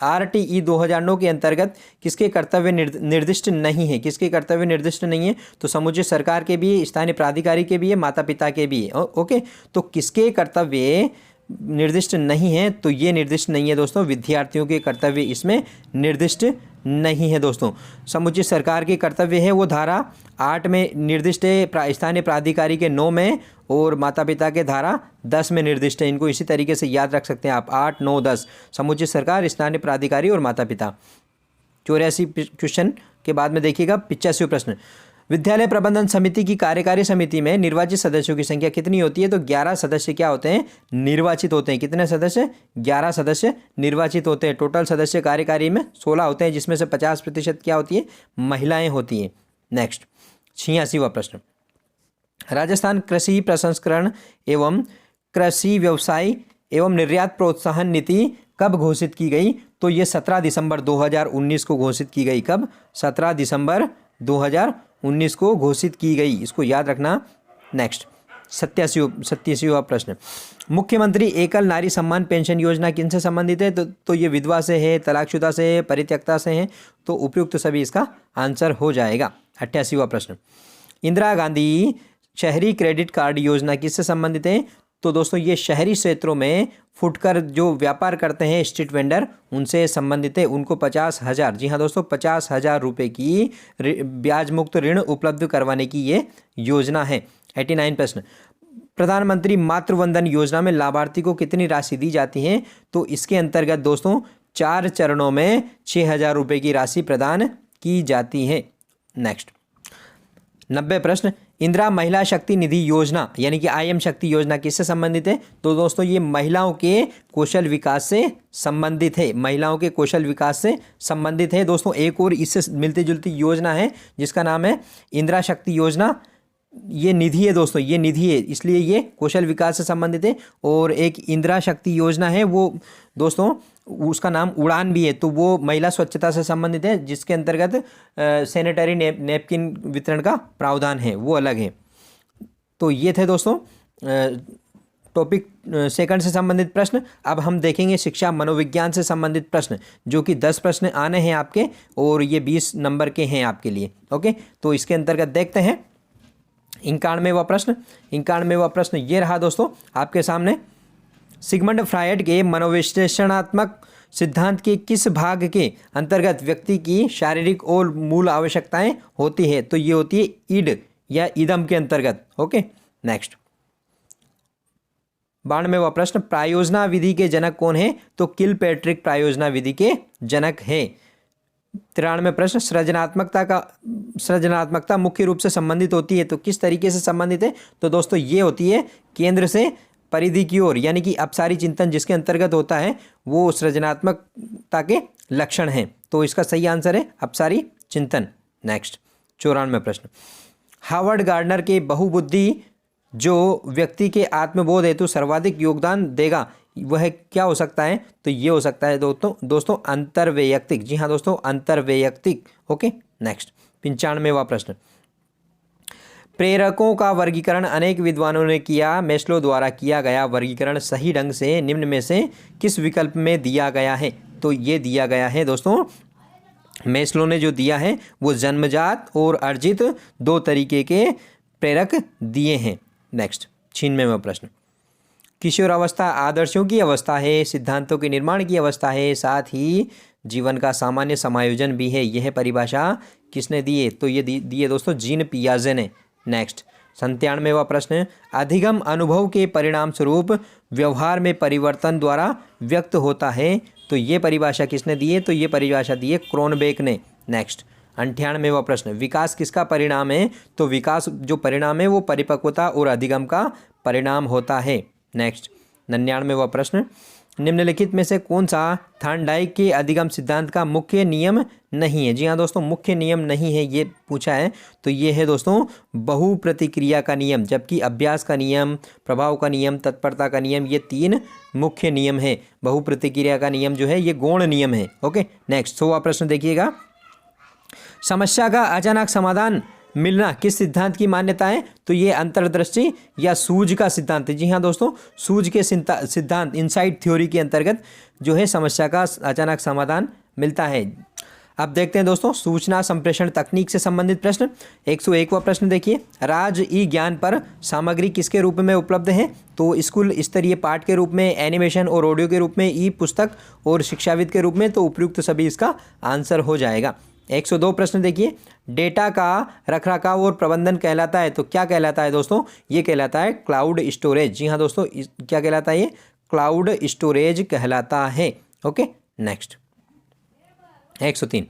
RTE 2009 के अंतर्गत किसके कर्तव्य निर्दिष्ट नहीं है? किसके कर्तव्य निर्दिष्ट नहीं है? तो समुचित सरकार के भी है, स्थानीय प्राधिकारी के भी है, माता पिता के भी है। ओके, तो किसके कर्तव्य निर्दिष्ट नहीं है? तो ये निर्दिष्ट नहीं है दोस्तों, विद्यार्थियों के कर्तव्य इसमें निर्दिष्ट नहीं है दोस्तों। समुचित सरकार के कर्तव्य है वो धारा 8 में निर्दिष्ट है, स्थानीय प्राधिकारी के 9 में, और माता पिता के धारा 10 में निर्दिष्ट है। इनको इसी तरीके से याद रख सकते हैं आप, 8, 9, 10, समुचित सरकार, स्थानीय प्राधिकारी और माता पिता। 84 क्वेश्चन के बाद में देखिएगा 85वां प्रश्न, विद्यालय प्रबंधन समिति की कार्यकारी समिति में निर्वाचित सदस्यों की संख्या कितनी होती है? तो 11 सदस्य क्या होते हैं? निर्वाचित होते हैं। कितने सदस्य? 11 सदस्य निर्वाचित होते हैं। टोटल सदस्य कार्यकारी में 16 होते हैं, जिसमें से 50% क्या होती है? महिलाएं होती हैं। नेक्स्ट, 86वां प्रश्न, राजस्थान कृषि प्रसंस्करण एवं कृषि व्यवसाय एवं निर्यात प्रोत्साहन नीति कब घोषित की गई? तो ये 17 दिसंबर 2019 को घोषित की गई। कब? 17 दिसंबर 2019 को घोषित की गई, इसको याद रखना। नेक्स्ट, 87वां प्रश्न, मुख्यमंत्री एकल नारी सम्मान पेंशन योजना किनसे संबंधित है? तो ये विधवा से है, तलाकशुदा से है, परित्यक्ता से है। तो उपयुक्त सभी इसका आंसर हो जाएगा। 88वां प्रश्न, इंदिरा गांधी शहरी क्रेडिट कार्ड योजना किससे संबंधित है? तो दोस्तों ये शहरी क्षेत्रों में फुटकर जो व्यापार करते हैं स्ट्रीट वेंडर, उनसे संबंधित है। उनको 50,000, जी हाँ दोस्तों, 50,000 रुपये की ब्याज मुक्त ऋण उपलब्ध करवाने की ये योजना है। 89 प्रश्न, प्रधानमंत्री मातृवंदन योजना में लाभार्थी को कितनी राशि दी जाती है? तो इसके अंतर्गत दोस्तों 4 चरणों में 6,000 रुपये की राशि प्रदान की जाती है। नेक्स्ट, 90 प्रश्न, इंदिरा महिला शक्ति निधि योजना यानी कि IM शक्ति योजना किससे संबंधित है? तो दोस्तों ये महिलाओं के कौशल विकास से संबंधित है। महिलाओं के कौशल विकास से संबंधित है दोस्तों। एक और इससे मिलती जुलती योजना है जिसका नाम है इंदिरा शक्ति योजना। ये निधि है दोस्तों, ये निधि है, इसलिए ये कौशल विकास से संबंधित है। और एक इंदिरा शक्ति योजना है, वो दोस्तों उसका नाम उड़ान भी है, तो वो महिला स्वच्छता से संबंधित है, जिसके अंतर्गत सैनिटरी नैपकिन वितरण का प्रावधान है, वो अलग है। तो ये थे दोस्तों टॉपिक सेकंड से संबंधित प्रश्न। अब हम देखेंगे शिक्षा मनोविज्ञान से संबंधित प्रश्न, जो कि 10 प्रश्न आने हैं आपके, और ये 20 नंबर के हैं आपके लिए। ओके, तो इसके अंतर्गत देखते हैं 91वां प्रश्न ये रहा दोस्तों आपके सामने। सिगमंड फ्रायड के मनोविश्लेषणात्मक सिद्धांत के किस भाग के अंतर्गत व्यक्ति की शारीरिक और मूल आवश्यकताएं होती है? तो ये होती है ईड या इदम के अंतर्गत। ओके, नेक्स्ट 92वां प्रश्न, प्रायोजना विधि के जनक कौन है? तो किलपैट्रिक प्रायोजना विधि के जनक है। 93 प्रश्न, सृजनात्मकता मुख्य रूप से संबंधित होती है, तो किस तरीके से संबंधित है? तो दोस्तों ये होती है केंद्र से परिधि की ओर, यानी कि अपसारी चिंतन जिसके अंतर्गत होता है वो सृजनात्मकता के लक्षण हैं। तो इसका सही आंसर है अपसारी चिंतन। नेक्स्ट 94 प्रश्न, हावर्ड गार्डनर के बहुबुद्धि जो व्यक्ति के आत्मबोध हेतु सर्वाधिक योगदान देगा वह क्या हो सकता है? तो ये हो सकता है दोस्तों अंतर्वैयक्तिक। जी हाँ दोस्तों, अंतर्वैयक्तिक। ओके, नेक्स्ट 95वां प्रश्न, प्रेरकों का वर्गीकरण अनेक विद्वानों ने किया, मेस्लो द्वारा किया गया वर्गीकरण सही ढंग से निम्न में से किस विकल्प में दिया गया है? तो ये दिया गया है दोस्तों, मेस्लो ने जो दिया है वो जन्मजात और अर्जित दो तरीके के प्रेरक दिए हैं। नेक्स्ट 96वां प्रश्न, किशोरावस्था आदर्शों की अवस्था है, सिद्धांतों के निर्माण की अवस्था है, साथ ही जीवन का सामान्य समायोजन भी है। यह परिभाषा किसने दी है? तो ये दी है दोस्तों जीन पियाजे ने। नेक्स्ट 97वां प्रश्न, अधिगम अनुभव के परिणाम स्वरूप व्यवहार में परिवर्तन द्वारा व्यक्त होता है। तो ये परिभाषा किसने दी है? तो ये परिभाषा दी है क्रोनबेक ने। नेक्स्ट 98वां प्रश्न, विकास किसका परिणाम है? तो विकास जो परिणाम है वो परिपक्वता और अधिगम का परिणाम होता है। नेक्स्ट 99वां प्रश्न, निम्नलिखित में से कौन सा थॉर्नडाइक के अधिगम सिद्धांत का मुख्य नियम नहीं है? जी हाँ दोस्तों, मुख्य नियम नहीं है ये पूछा है। तो ये है दोस्तों बहुप्रतिक्रिया का नियम, जबकि अभ्यास का नियम, प्रभाव का नियम, तत्परता का नियम, ये तीन मुख्य नियम है। बहुप्रतिक्रिया का नियम जो है ये गौण नियम है। ओके, नेक्स्ट 100वां प्रश्न देखिएगा, समस्या का अचानक समाधान मिलना किस सिद्धांत की मान्यता है? तो ये अंतर्दृष्टि या सूझ का सिद्धांत है। जी हाँ दोस्तों, सूझ के सिद्धांत इनसाइट थ्योरी के अंतर्गत जो है समस्या का अचानक समाधान मिलता है। अब देखते हैं दोस्तों सूचना संप्रेषण तकनीक से संबंधित प्रश्न। 101वां प्रश्न देखिए, राज ई ज्ञान पर सामग्री किसके रूप में उपलब्ध है? तो स्कूल स्तरीय पाठ के रूप में, एनिमेशन और ऑडियो के रूप में, ई पुस्तक और शिक्षाविद के रूप में। तो उपयुक्त सभी इसका आंसर हो जाएगा। 102 प्रश्न देखिए, डेटा का रखरखाव और प्रबंधन कहलाता है। तो क्या कहलाता है दोस्तों? ये कहलाता है क्लाउड स्टोरेज। जी हाँ दोस्तों, क्या कहलाता है? ये क्लाउड स्टोरेज कहलाता है। ओके, नेक्स्ट 103,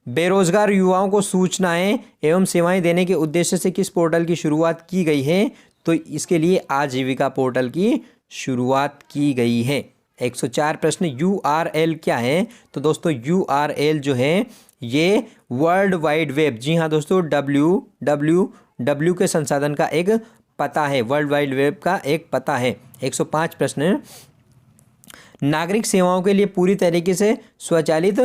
बेरोजगार युवाओं को सूचनाएं एवं सेवाएं देने के उद्देश्य से किस पोर्टल की शुरुआत की गई है? तो इसके लिए आजीविका पोर्टल की शुरुआत की गई है। 104 प्रश्न, URL क्या है? तो दोस्तों URL जो है ये वर्ल्ड वाइड वेब, जी हाँ दोस्तों, www के संसाधन का एक पता है, वर्ल्ड वाइड वेब का एक पता है। 105 प्रश्न, नागरिक सेवाओं के लिए पूरी तरीके से स्वचालित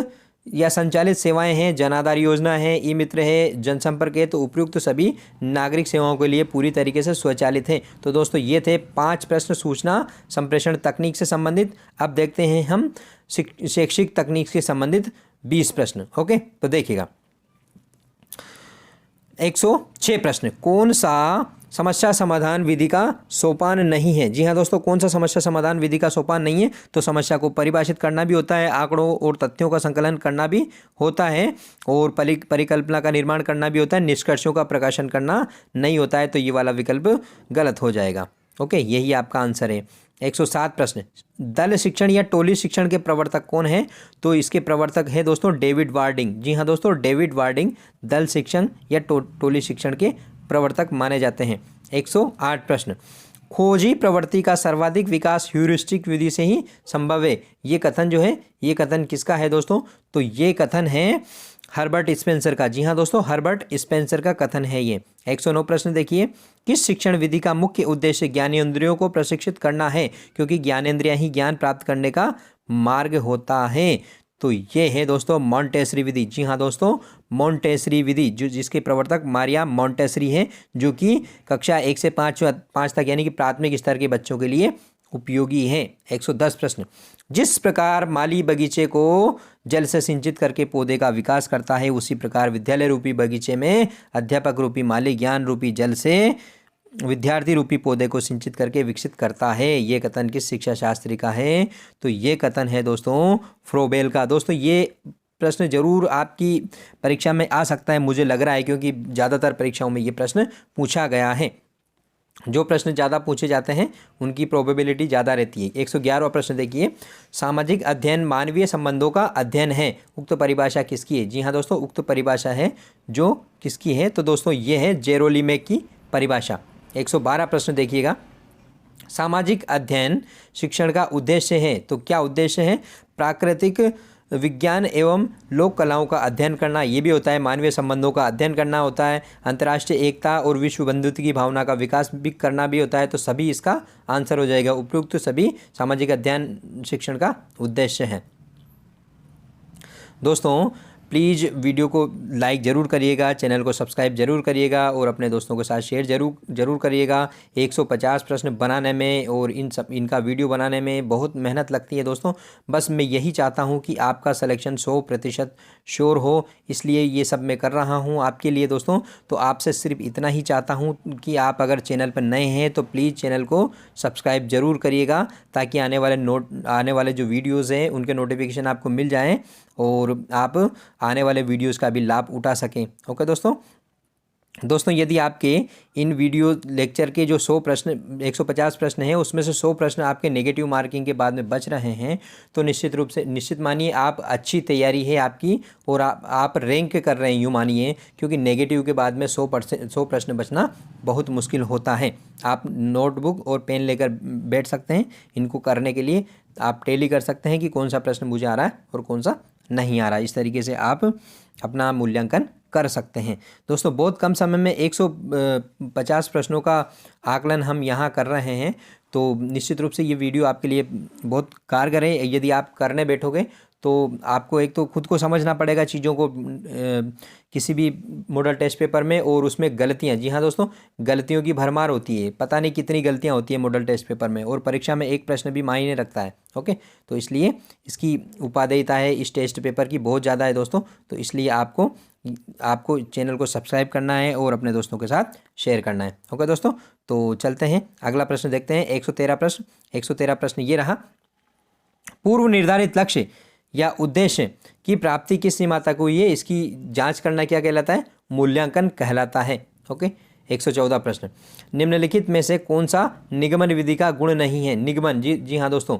या संचालित सेवाएं हैं, जन आधार योजना है, ई मित्र है, जनसंपर्क है। तो उपयुक्त सभी नागरिक सेवाओं के लिए पूरी तरीके से स्वचालित है। तो दोस्तों ये थे 5 प्रश्न सूचना संप्रेषण तकनीक से संबंधित। अब देखते हैं हम शैक्षिक तकनीक से संबंधित 20 प्रश्न। ओके, तो देखिएगा 106 प्रश्न, कौन सा समस्या समाधान विधि का सोपान नहीं है? जी हाँ दोस्तों, कौन सा समस्या समाधान विधि का सोपान नहीं है? तो समस्या को परिभाषित करना भी होता है, आंकड़ों और तथ्यों का संकलन करना भी होता है, और परिकल्पना का निर्माण करना भी होता है, निष्कर्षों का प्रकाशन करना नहीं होता है। तो ये वाला विकल्प गलत हो जाएगा। ओके, यही आपका आंसर है। 107 प्रश्न, दल शिक्षण या टोली शिक्षण के प्रवर्तक कौन है? तो इसके प्रवर्तक है दोस्तों डेविड वार्डिंग। जी हाँ दोस्तों, डेविड वार्डिंग दल शिक्षण या टोली शिक्षण के प्रवर्तक माने जाते हैं। 108 प्रश्न, खोजी प्रवृत्ति का सर्वाधिक विकास ह्यूरिस्टिक विधि से ही संभव है। ये कथन जो है, ये कथन किसका है दोस्तों? तो ये कथन है हर्बर्ट स्पेंसर का। जी हाँ दोस्तों, हर्बर्ट स्पेंसर का कथन है ये। 109 प्रश्न देखिए, किस शिक्षण विधि का मुख्य उद्देश्य ज्ञानेंद्रियों को प्रशिक्षित करना है? क्योंकि ज्ञानेंद्रियां ही ज्ञान प्राप्त करने का मार्ग होता है। तो ये है दोस्तों मॉन्टेसरी विधि। जी हाँ दोस्तों, मॉन्टेसरी विधि जो जिसके प्रवर्तक मारिया मॉन्टेसरी है, जो कि कक्षा 1 से 5 तक यानी कि प्राथमिक स्तर के बच्चों के लिए उपयोगी है। 110 प्रश्न, जिस प्रकार माली बगीचे को जल से सिंचित करके पौधे का विकास करता है, उसी प्रकार विद्यालय रूपी बगीचे में अध्यापक रूपी माली ज्ञान रूपी जल से विद्यार्थी रूपी पौधे को सिंचित करके विकसित करता है। ये कथन किस शिक्षा शास्त्री का है? तो ये कथन है दोस्तों फ्रोबेल का। दोस्तों ये प्रश्न जरूर आपकी परीक्षा में आ सकता है, मुझे लग रहा है, क्योंकि ज़्यादातर परीक्षाओं में ये प्रश्न पूछा गया है। जो प्रश्न ज़्यादा पूछे जाते हैं उनकी प्रोबेबिलिटी ज़्यादा रहती है। 111वां प्रश्न देखिए, सामाजिक अध्ययन मानवीय संबंधों का अध्ययन है, उक्त परिभाषा किसकी है? जी हाँ दोस्तों, उक्त परिभाषा है जो किसकी है? तो दोस्तों ये है जेरोलिमेक की परिभाषा। 112 प्रश्न देखिएगा, सामाजिक अध्ययन शिक्षण का उद्देश्य है। तो क्या उद्देश्य है? प्राकृतिक विज्ञान एवं लोक कलाओं का अध्ययन करना, ये भी होता है। मानवीय संबंधों का अध्ययन करना होता है। अंतर्राष्ट्रीय एकता और विश्व बंधुत्व की भावना का विकास भी करना भी होता है। तो सभी इसका आंसर हो जाएगा। उपयुक्त सभी सामाजिक अध्ययन शिक्षण का उद्देश्य है। दोस्तों प्लीज़ वीडियो को लाइक ज़रूर करिएगा, चैनल को सब्सक्राइब ज़रूर करिएगा और अपने दोस्तों के साथ शेयर ज़रूर करिएगा। 150 प्रश्न बनाने में और इनका वीडियो बनाने में बहुत मेहनत लगती है दोस्तों। बस मैं यही चाहता हूं कि आपका सिलेक्शन 100% श्योर हो, इसलिए ये सब मैं कर रहा हूं आपके लिए दोस्तों। तो आपसे सिर्फ इतना ही चाहता हूं कि आप अगर चैनल पर नए हैं तो प्लीज़ चैनल को सब्सक्राइब ज़रूर करिएगा, ताकि आने वाले जो वीडियोज़ हैं उनके नोटिफिकेशन आपको मिल जाएँ और आप आने वाले वीडियोस का भी लाभ उठा सकें। ओके दोस्तों यदि आपके इन वीडियो लेक्चर के जो 150 प्रश्न हैं उसमें से 100 प्रश्न आपके नेगेटिव मार्किंग के बाद में बच रहे हैं, तो निश्चित मानिए आप अच्छी तैयारी है आपकी और आप रैंक कर रहे हैं, यूँ मानिए, क्योंकि नेगेटिव के बाद में 100 प्रश्न बचना बहुत मुश्किल होता है। आप नोटबुक और पेन लेकर बैठ सकते हैं। इनको करने के लिए आप टैली कर सकते हैं कि कौन सा प्रश्न मुझे आ रहा है और कौन सा नहीं आ रहा। इस तरीके से आप अपना मूल्यांकन कर सकते हैं। दोस्तों बहुत कम समय में 150 प्रश्नों का आकलन हम यहाँ कर रहे हैं, तो निश्चित रूप से ये वीडियो आपके लिए बहुत कारगर है। यदि आप करने बैठोगे तो आपको एक तो खुद को समझना पड़ेगा चीज़ों को किसी भी मॉडल टेस्ट पेपर में, और उसमें गलतियां, जी हाँ दोस्तों, गलतियों की भरमार होती है। पता नहीं कितनी गलतियां होती है मॉडल टेस्ट पेपर में, और परीक्षा में एक प्रश्न भी मायने रखता है। ओके, तो इसलिए इसकी उपादेयता है इस टेस्ट पेपर की बहुत ज़्यादा है दोस्तों। तो इसलिए आपको चैनल को सब्सक्राइब करना है और अपने दोस्तों के साथ शेयर करना है। ओके दोस्तों, तो चलते हैं अगला प्रश्न देखते हैं। 113 प्रश्न ये रहा। पूर्व निर्धारित लक्ष्य या उद्देश्य की प्राप्ति किस सीमा तक हुई है, इसकी जांच करना क्या कहलाता है? मूल्यांकन कहलाता है। ओके, 114 प्रश्न। निम्नलिखित में से कौन सा निगमन विधि का गुण नहीं है? निगमन, जी हाँ दोस्तों,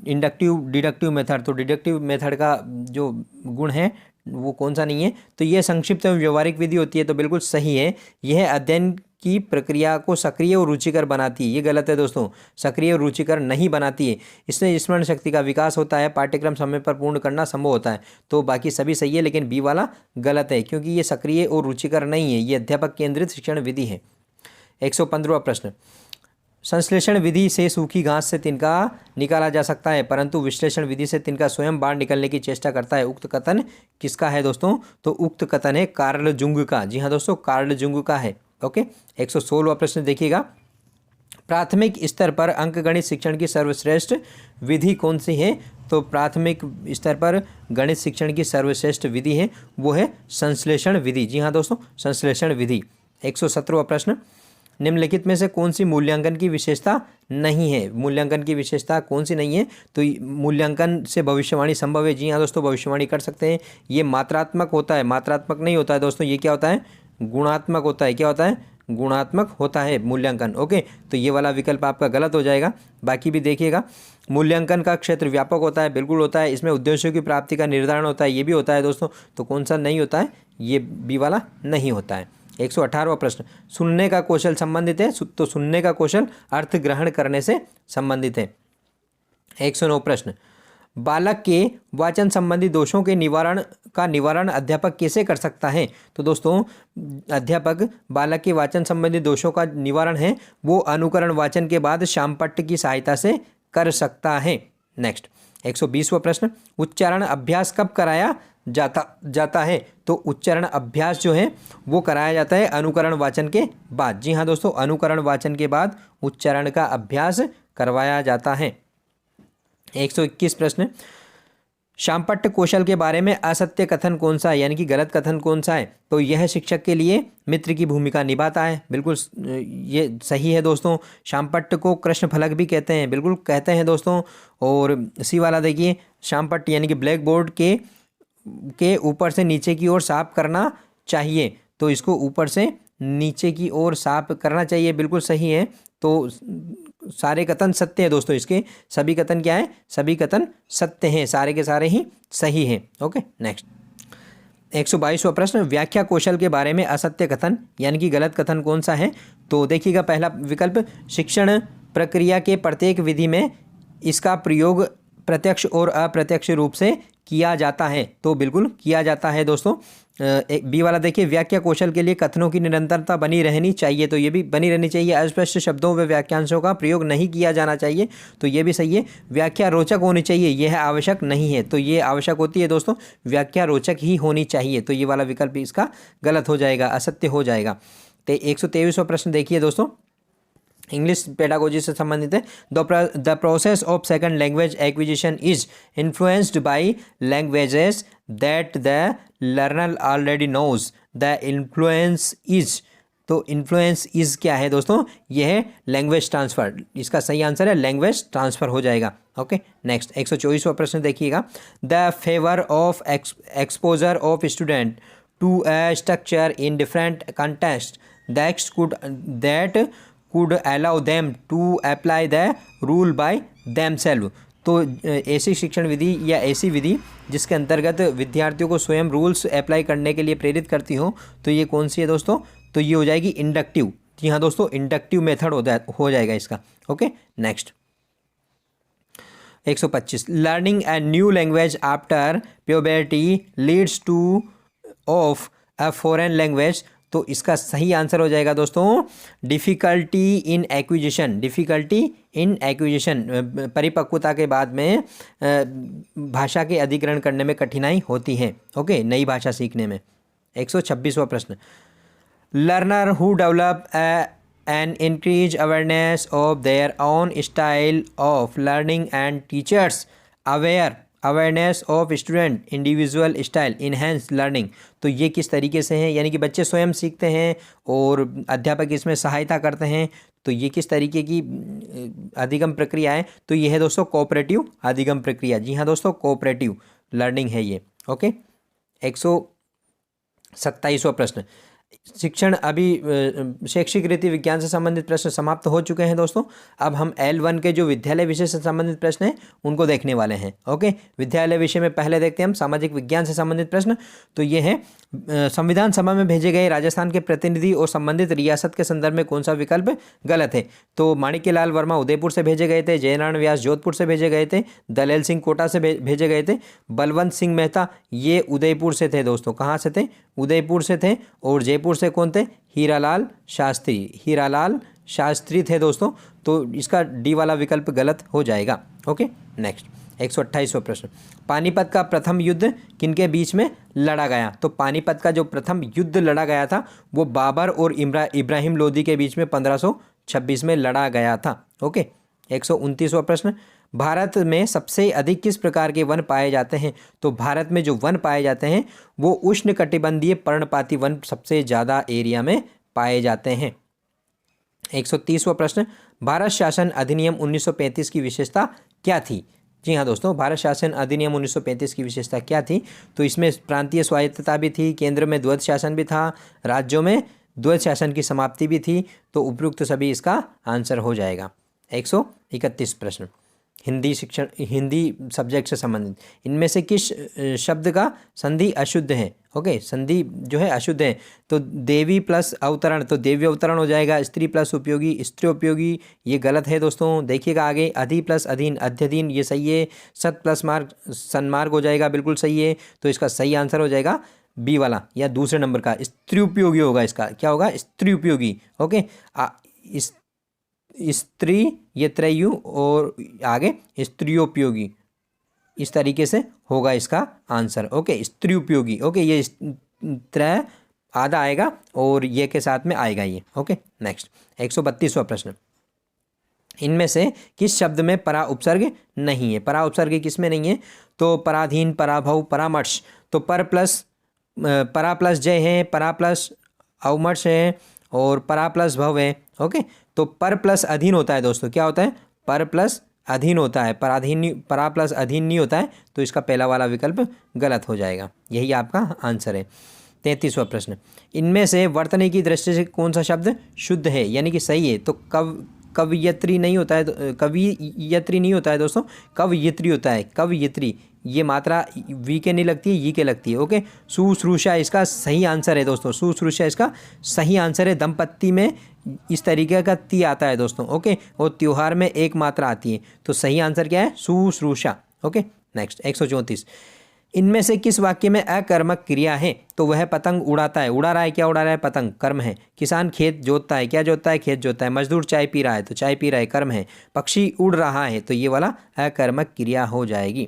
इंडक्टिव डिडक्टिव मेथड। तो डिडक्टिव मेथड का जो गुण है वो कौन सा नहीं है? तो यह संक्षिप्त एवं व्यवहारिक विधि होती है। तो बिल्कुल सही है। यह अध्ययन की प्रक्रिया को सक्रिय और रुचिकर बनाती है। ये गलत है दोस्तों, सक्रिय और रुचिकर नहीं बनाती है। इससे स्मरण शक्ति का विकास होता है, पाठ्यक्रम समय पर पूर्ण करना संभव होता है। तो बाकी सभी सही है, लेकिन बी वाला गलत है, क्योंकि ये सक्रिय और रुचिकर नहीं है, ये अध्यापक केंद्रित शिक्षण विधि है। 115वां प्रश्न। संश्लेषण विधि से सूखी घास से तिनका निकाला जा सकता है, परंतु विश्लेषण विधि से तिनका स्वयं बाहर निकलने की चेष्टा करता है। उक्त कथन किसका है दोस्तों? तो उक्त कथन है कार्ल जुंग का। जी हाँ दोस्तों, कार्ल जुंग का है। ओके, 116वां प्रश्न देखिएगा। प्राथमिक स्तर पर अंकगणित शिक्षण की सर्वश्रेष्ठ विधि कौन सी है? तो प्राथमिक स्तर पर गणित शिक्षण की सर्वश्रेष्ठ विधि है वो है संश्लेषण विधि। जी हाँ दोस्तों, संश्लेषण विधि। 117वां प्रश्न। निम्नलिखित में से कौन सी मूल्यांकन की विशेषता नहीं है? मूल्यांकन की विशेषता कौन सी नहीं है? तो मूल्यांकन से भविष्यवाणी संभव है। जी हाँ दोस्तों, भविष्यवाणी कर सकते हैं। ये मात्रात्मक होता है, मात्रात्मक नहीं होता है दोस्तों। ये क्या होता है? गुणात्मक होता है। क्या होता है? गुणात्मक होता है मूल्यांकन। ओके, तो ये वाला विकल्प आपका गलत हो जाएगा। बाकी भी देखिएगा। मूल्यांकन का क्षेत्र व्यापक होता है, बिल्कुल होता है। इसमें उद्देश्यों की प्राप्ति का निर्धारण होता है, ये भी होता है दोस्तों। तो कौन सा नहीं होता है? ये बी वाला नहीं होता है। 118वां प्रश्न। सुनने का कौशल संबंधित है, तो सुनने का कौशल अर्थ ग्रहण करने से संबंधित है। 109 प्रश्न। बालक के वाचन संबंधी दोषों के निवारण अध्यापक कैसे कर सकता है? तो दोस्तों अध्यापक बालक के वाचन संबंधी दोषों का निवारण है वो अनुकरण वाचन के बाद शामपट्ट की सहायता से कर सकता है। नेक्स्ट 120वां प्रश्न। उच्चारण अभ्यास कब कराया जाता है? तो उच्चारण अभ्यास जो है वो कराया जाता है अनुकरण वाचन के बाद। जी हाँ दोस्तों, अनुकरण वाचन के बाद उच्चारण का अभ्यास करवाया जाता है। 121 प्रश्न। शामपट्ट कौशल के बारे में असत्य कथन कौन सा है, यानी कि गलत कथन कौन सा है? तो यह शिक्षक के लिए मित्र की भूमिका निभाता है। बिल्कुल ये सही है दोस्तों। शामपट्ट को कृष्ण फलक भी कहते हैं, बिल्कुल कहते हैं दोस्तों। और सी वाला देखिए, शामपट्ट यानी कि ब्लैक बोर्ड के ऊपर से नीचे की ओर साफ करना चाहिए। तो इसको ऊपर से नीचे की ओर साफ करना चाहिए, बिल्कुल सही है। तो सारे कथन सत्य है दोस्तों। इसके सभी कथन क्या है? सभी कथन सत्य हैं, सारे के सारे ही सही हैं। ओके, नेक्स्ट 122वां प्रश्न। व्याख्या कौशल के बारे में असत्य कथन यानी कि गलत कथन कौन सा है? तो देखिएगा, पहला विकल्प शिक्षण प्रक्रिया के प्रत्येक विधि में इसका प्रयोग प्रत्यक्ष और अप्रत्यक्ष रूप से किया जाता है। तो बिल्कुल किया जाता है दोस्तों। बी वाला देखिए, व्याख्या कौशल के लिए कथनों की निरंतरता बनी रहनी चाहिए, तो ये भी बनी रहनी चाहिए। अस्पष्ट शब्दों व वाक्यांशों का प्रयोग नहीं किया जाना चाहिए, तो ये भी सही है। व्याख्या रोचक होनी चाहिए, यह आवश्यक नहीं है, तो ये आवश्यक होती है दोस्तों, व्याख्या रोचक ही होनी चाहिए, तो ये वाला विकल्प इसका गलत हो जाएगा, असत्य हो जाएगा। तो 123वां प्रश्न देखिए दोस्तों, इंग्लिश पेडागोजी से संबंधित है। The process of second language acquisition is influenced by languages that the learner already knows. The influence is, तो इन्फ्लुएंस इज क्या है दोस्तों, यह है लैंग्वेज ट्रांसफ़र। इसका सही आंसर है लैंग्वेज ट्रांसफ़र हो जाएगा। ओके नेक्स्ट 124वां प्रश्न देखिएगा। The favour of exposure of student to a structure in different context that could allow them to apply the rule by themselves। तो ऐसी शिक्षण विधि या ऐसी विधि जिसके अंतर्गत विद्यार्थियों को स्वयं रूल्स अप्लाई करने के लिए प्रेरित करती हो, तो ये कौन सी है दोस्तों, तो ये हो जाएगी इंडक्टिव। जी हाँ दोस्तों, इंडक्टिव मेथड हो जाएगा इसका। Okay next 125, learning a new language after puberty leads two of a foreign language. तो इसका सही आंसर हो जाएगा दोस्तों difficulty in acquisition. Difficulty in acquisition, परिपक्वता के बाद में भाषा के अधिग्रहण करने में कठिनाई होती है। ओके, नई भाषा सीखने में। 126वां प्रश्न, learner who develop an increase awareness of their own style of learning and teachers awareness of student individual style enhance learning. तो ये किस तरीके से है, यानी कि बच्चे स्वयं सीखते हैं और अध्यापक इसमें सहायता करते हैं, तो ये किस तरीके की अधिगम प्रक्रिया है, तो ये है दोस्तों कोऑपरेटिव अधिगम प्रक्रिया। जी हाँ दोस्तों, कोऑपरेटिव लर्निंग है ये। ओके 127वां प्रश्न, शिक्षण अभी शैक्षिक रीति विज्ञान से संबंधित प्रश्न समाप्त हो चुके हैं दोस्तों। अब हम L1 के जो विद्यालय विषय से संबंधित प्रश्न हैं उनको देखने वाले हैं। ओके, विद्यालय विषय में पहले देखते हैं हम सामाजिक विज्ञान से संबंधित प्रश्न। तो ये है, संविधान सभा में भेजे गए राजस्थान के प्रतिनिधि और संबंधित रियासत के संदर्भ में कौन सा विकल्प गलत है। तो माणिक्यलाल वर्मा उदयपुर से भेजे गए थे, जयनारायण व्यास जोधपुर से भेजे गए थे, दलेल सिंह कोटा से भेजे गए थे, बलवंत सिंह मेहता ये उदयपुर से थे दोस्तों। कहाँ से थे, उदयपुर से थे। और जयपुर से कौन थे, हीरालाल शास्त्री थे दोस्तों। तो इसका डी वाला विकल्प गलत हो जाएगा। ओके नेक्स्ट 128वां प्रश्न, पानीपत का प्रथम युद्ध किनके बीच में लड़ा गया। तो पानीपत का जो प्रथम युद्ध लड़ा गया था वो बाबर और इब्राहिम लोदी के बीच में 1526 में लड़ा गया था। ओके 129वां प्रश्न, भारत में सबसे अधिक किस प्रकार के वन पाए जाते हैं। तो भारत में जो वन पाए जाते हैं वो उष्णकटिबंधीय पर्णपाती वन सबसे ज़्यादा एरिया में पाए जाते हैं। 130वां प्रश्न, भारत शासन अधिनियम 1935 की विशेषता क्या थी। जी हाँ दोस्तों, भारत शासन अधिनियम 1935 की विशेषता क्या थी। तो इसमें प्रांतीय स्वायत्तता भी थी, केंद्र में द्वैध शासन भी था, राज्यों में द्वैध शासन की समाप्ति भी थी। तो उपयुक्त सभी इसका आंसर हो जाएगा। 131 प्रश्न, हिंदी शिक्षण, हिंदी सब्जेक्ट से संबंधित, इनमें से किस शब्द का संधि अशुद्ध है। ओके, संधि जो है अशुद्ध है। तो देवी प्लस अवतरण, तो देवी अवतरण हो जाएगा। स्त्री प्लस उपयोगी, स्त्री उपयोगी, ये गलत है दोस्तों। देखिएगा आगे, अधि प्लस अधीन, अध्यधीन, ये सही है। सत प्लस मार्ग, सन्मार्ग हो जाएगा, बिल्कुल सही है। तो इसका सही आंसर हो जाएगा बी वाला या दूसरे नंबर का, स्त्री उपयोगी होगा। इसका क्या होगा, स्त्री उपयोगी। ओके, स्त्री ये त्रयु और आगे स्त्रियोपयोगी, इस तरीके से होगा इसका आंसर। ओके, स्त्री उपयोगी। ओके, ये त्रय आधा आएगा और ये के साथ में आएगा ये। ओके नेक्स्ट 132वां प्रश्न, इनमें से किस शब्द में परा उपसर्ग नहीं है। परा उपसर्ग किस में नहीं है। तो पराधीन, पराभव, परामर्श। तो परा प्लस जय है, परा प्लस अवमर्श है और परा प्लस भव है। ओके, तो पर प्लस अधीन होता है दोस्तों। क्या होता है, पर प्लस अधीन होता है, परा प्लस अधीन नहीं होता है। तो इसका पहला वाला विकल्प गलत हो जाएगा, यही आपका आंसर है। 33वां प्रश्न, इनमें से वर्तनी की दृष्टि से कौन सा शब्द शुद्ध है यानी कि सही है। तो कवयित्री नहीं होता है, कवयित्री नहीं होता है दोस्तों, कवयित्री होता है, कवयित्री। ये मात्रा वी के नहीं लगती है, ई के लगती है। ओके, शुश्रूषा इसका सही आंसर है दोस्तों, शुश्रूषा इसका सही आंसर है। दंपत्ति में इस तरीके का ती आता है दोस्तों। ओके, और त्योहार में एक मात्रा आती है, तो सही आंसर क्या है? शुश्रूषा। ओके, नेक्स्ट 134, इनमें से किस वाक्य में अकर्मक क्रिया है? तो वह पतंग उड़ाता है, उड़ा रहा है, क्या उड़ा रहा है? पतंग, कर्म है। किसान खेत जोतता है, क्या जोतता है? खेत जोतता है। मजदूर चाय पी रहा है, तो चाय पी रहा है, कर्म है। पक्षी उड़ रहा है, तो ये वाला अकर्मक क्रिया हो जाएगी।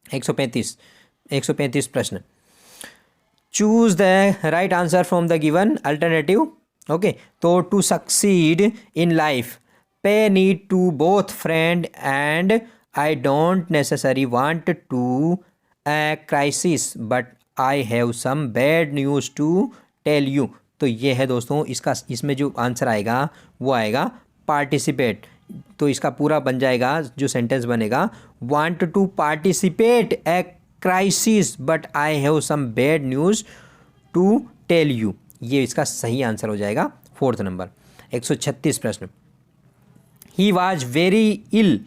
135 प्रश्न, choose the right answer from the given alternative. Okay, तो to succeed in life pay need to both friend and I don't necessary want to a crisis but I have some bad news to tell you। तो ये है दोस्तों इसका, इसमें जो answer आएगा वो आएगा पार्टिसिपेट। तो इसका पूरा बन जाएगा, जो सेंटेंस बनेगा, want to participate a crisis but I have some bad news to tell you। ये इसका सही आंसर हो जाएगा 4th नंबर। 136 प्रश्न, he was very ill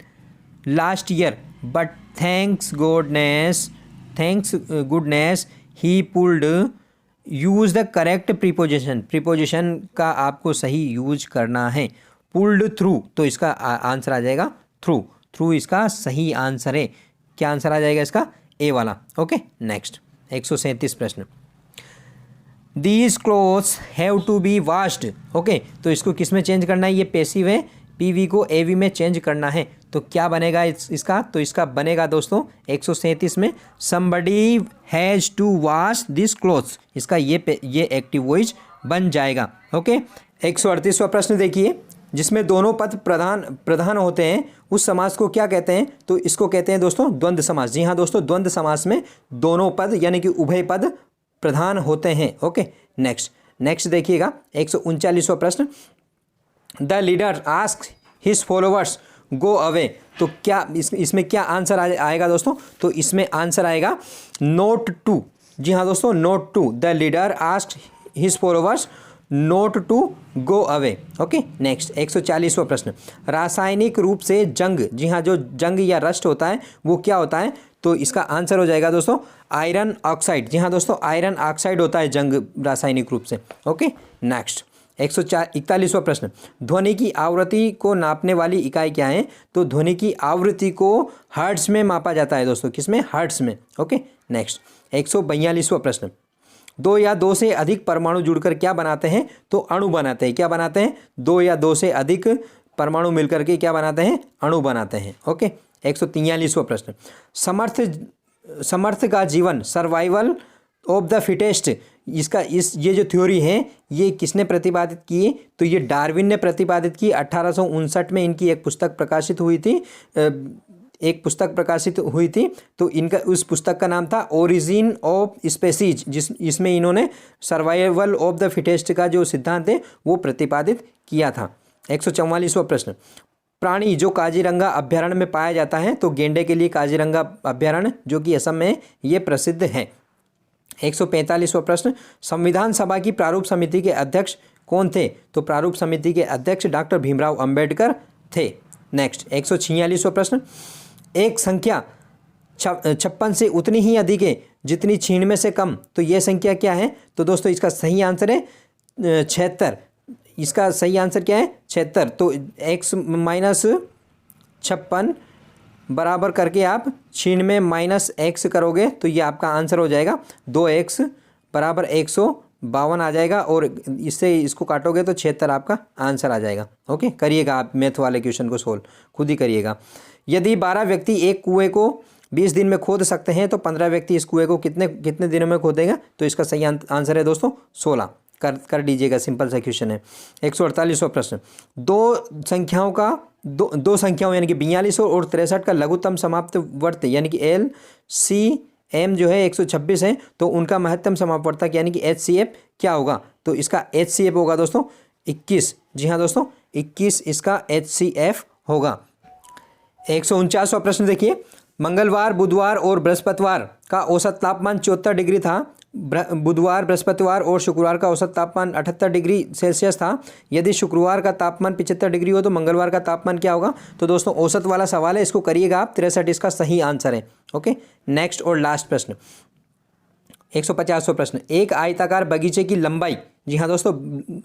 last year but thanks goodness he pulled। Use the correct preposition, preposition का आपको सही use करना है। पुल्ड थ्रू, तो इसका आंसर आ जाएगा थ्रू, थ्रू इसका सही आंसर है। क्या आंसर आ जाएगा इसका? ए वाला। ओके, नेक्स्ट 137 प्रश्न, these clothes have to be washed. Okay, तो इसको किस में चेंज करना है? ये पैसिव है, पीवी को एवी में चेंज करना है। तो क्या बनेगा इसका? तो इसका बनेगा दोस्तों 137 में somebody has to wash this clothes. इसका ये एक्टिव वॉइस बन जाएगा। ओके, 138वां प्रश्न देखिए, जिसमें दोनों पद प्रधान होते हैं, उस समास को क्या कहते हैं? तो इसको कहते हैं दोस्तों द्वंद्व समास। जी हाँ दोस्तों, द्वंद्व समास में दोनों पद यानी कि उभय पद प्रधान होते हैं। ओके, नेक्स्ट देखिएगा 139वां प्रश्न, the leader ask his followers go away. तो क्या इसमें क्या आंसर आएगा दोस्तों? तो इसमें आंसर आएगा नोट टू। जी हाँ दोस्तों, not to, the leader ask his followers not to go away. Okay, next 140वां प्रश्न, रासायनिक रूप से जंग। जी हाँ, जो जंग या रस्ट होता है वो क्या होता है? तो इसका आंसर हो जाएगा दोस्तों आयरन ऑक्साइड। जी हाँ दोस्तों, आयरन ऑक्साइड होता है जंग रासायनिक रूप से। ओके, नेक्स्ट 141वां प्रश्न, ध्वनि की आवृत्ति को नापने वाली इकाई क्या है? तो ध्वनि की आवृत्ति को हर्ट्ज में मापा जाता है दोस्तों। किसमें? हर्ट्ज में। ओके, नेक्स्ट 142वां प्रश्न, दो या दो से अधिक परमाणु जुड़कर क्या बनाते हैं? तो अणु बनाते हैं। क्या बनाते हैं? दो या दो से अधिक परमाणु मिलकर के क्या बनाते हैं? अणु बनाते हैं। ओके, 143वां प्रश्न, समर्थ का जीवन, सर्वाइवल ऑफ द फिटेस्ट। ये जो थ्योरी है ये किसने प्रतिपादित की? तो ये डार्विन ने प्रतिपादित की। 1859 में इनकी एक पुस्तक प्रकाशित हुई थी। तो इनका उस पुस्तक का नाम था ओरिजिन ऑफ स्पेसीज, इसमें इन्होंने सर्वाइवल ऑफ द फिटेस्ट का जो सिद्धांत है वो प्रतिपादित किया था। 144वां प्रश्न, प्राणी जो काजीरंगा अभ्यारण्य में पाया जाता है, तो गेंडे के लिए काजीरंगा अभ्यारण्य जो कि असम में ये प्रसिद्ध है। 145वां प्रश्न, संविधान सभा की प्रारूप समिति के अध्यक्ष कौन थे? तो प्रारूप समिति के अध्यक्ष डॉक्टर भीमराव अंबेडकर थे। नेक्स्ट 146वां प्रश्न, एक संख्या 56 से उतनी ही अधिक है जितनी 96 से कम, तो यह संख्या क्या है? तो दोस्तों इसका सही आंसर है 76। इसका सही आंसर क्या है? 76। तो x - 56 बराबर करके आप 96 माइनस x करोगे तो ये आपका आंसर हो जाएगा 2x बराबर 152 आ जाएगा, और इससे इसको काटोगे तो 76 आपका आंसर आ जाएगा। ओके, करिएगा आप मैथ वाले क्वेश्चन को सोल्व खुद ही करिएगा। यदि 12 व्यक्ति एक कुएं को 20 दिन में खोद सकते हैं, तो 15 व्यक्ति इस कुएं को कितने दिनों में खोदेगा? तो इसका सही आंसर है दोस्तों 16। कर दीजिएगा, सिंपल सा क्वेश्चन है। 148वां प्रश्न, दो संख्याओं यानी कि 42 और 63 का लघुत्तम समाप्त वर्त यानी कि LCM जो है 126 है, तो उनका महत्तम समापवर्तक यानी कि HCF क्या होगा? तो इसका HCF होगा दोस्तों 21। जी हाँ दोस्तों, 21 इसका HCF होगा। 149वां प्रश्न देखिए, मंगलवार, बुधवार और बृहस्पतिवार का औसत तापमान 74 डिग्री था। बुधवार, बृहस्पतिवार और शुक्रवार का औसत तापमान 78 डिग्री सेल्सियस था। यदि शुक्रवार का तापमान 75 डिग्री हो तो मंगलवार का तापमान क्या होगा? तो दोस्तों औसत वाला सवाल है, इसको करिएगा आप। 63 इसका सही आंसर है। ओके, नेक्स्ट और लास्ट प्रश्न, 150वां प्रश्न। एक आयताकार बगीचे की लंबाई, जी हाँ दोस्तों,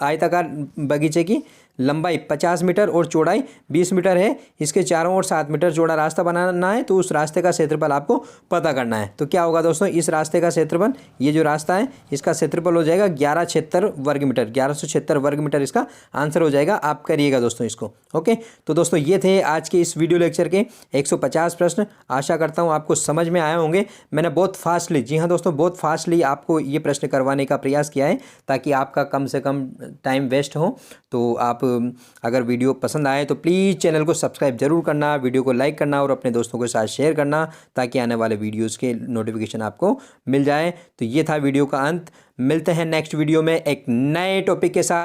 आयताकार बगीचे की लंबाई 50 मीटर और चौड़ाई 20 मीटर है। इसके चारों ओर 7 मीटर चौड़ा रास्ता बनाना है, तो उस रास्ते का क्षेत्रफल आपको पता करना है। तो क्या होगा दोस्तों, इस रास्ते का क्षेत्रफल, ये जो रास्ता है इसका क्षेत्रफल हो जाएगा 1176 वर्ग मीटर। 1176 वर्ग मीटर इसका आंसर हो जाएगा। आप करिएगा दोस्तों इसको। ओके, तो दोस्तों ये थे आज के इस वीडियो लेक्चर के 150 प्रश्न। आशा करता हूँ आपको समझ में आए होंगे। मैंने बहुत फास्टली, जी हाँ दोस्तों, बहुत फास्टली आपको ये प्रश्न करवाने का प्रयास किया है ताकि आपका कम से कम टाइम वेस्ट हो। तो आप अगर वीडियो पसंद आए तो प्लीज़ चैनल को सब्सक्राइब जरूर करना, वीडियो को लाइक करना और अपने दोस्तों के साथ शेयर करना ताकि आने वाले वीडियोस के नोटिफिकेशन आपको मिल जाए। तो ये था वीडियो का अंत। मिलते हैं नेक्स्ट वीडियो में एक नए टॉपिक के साथ।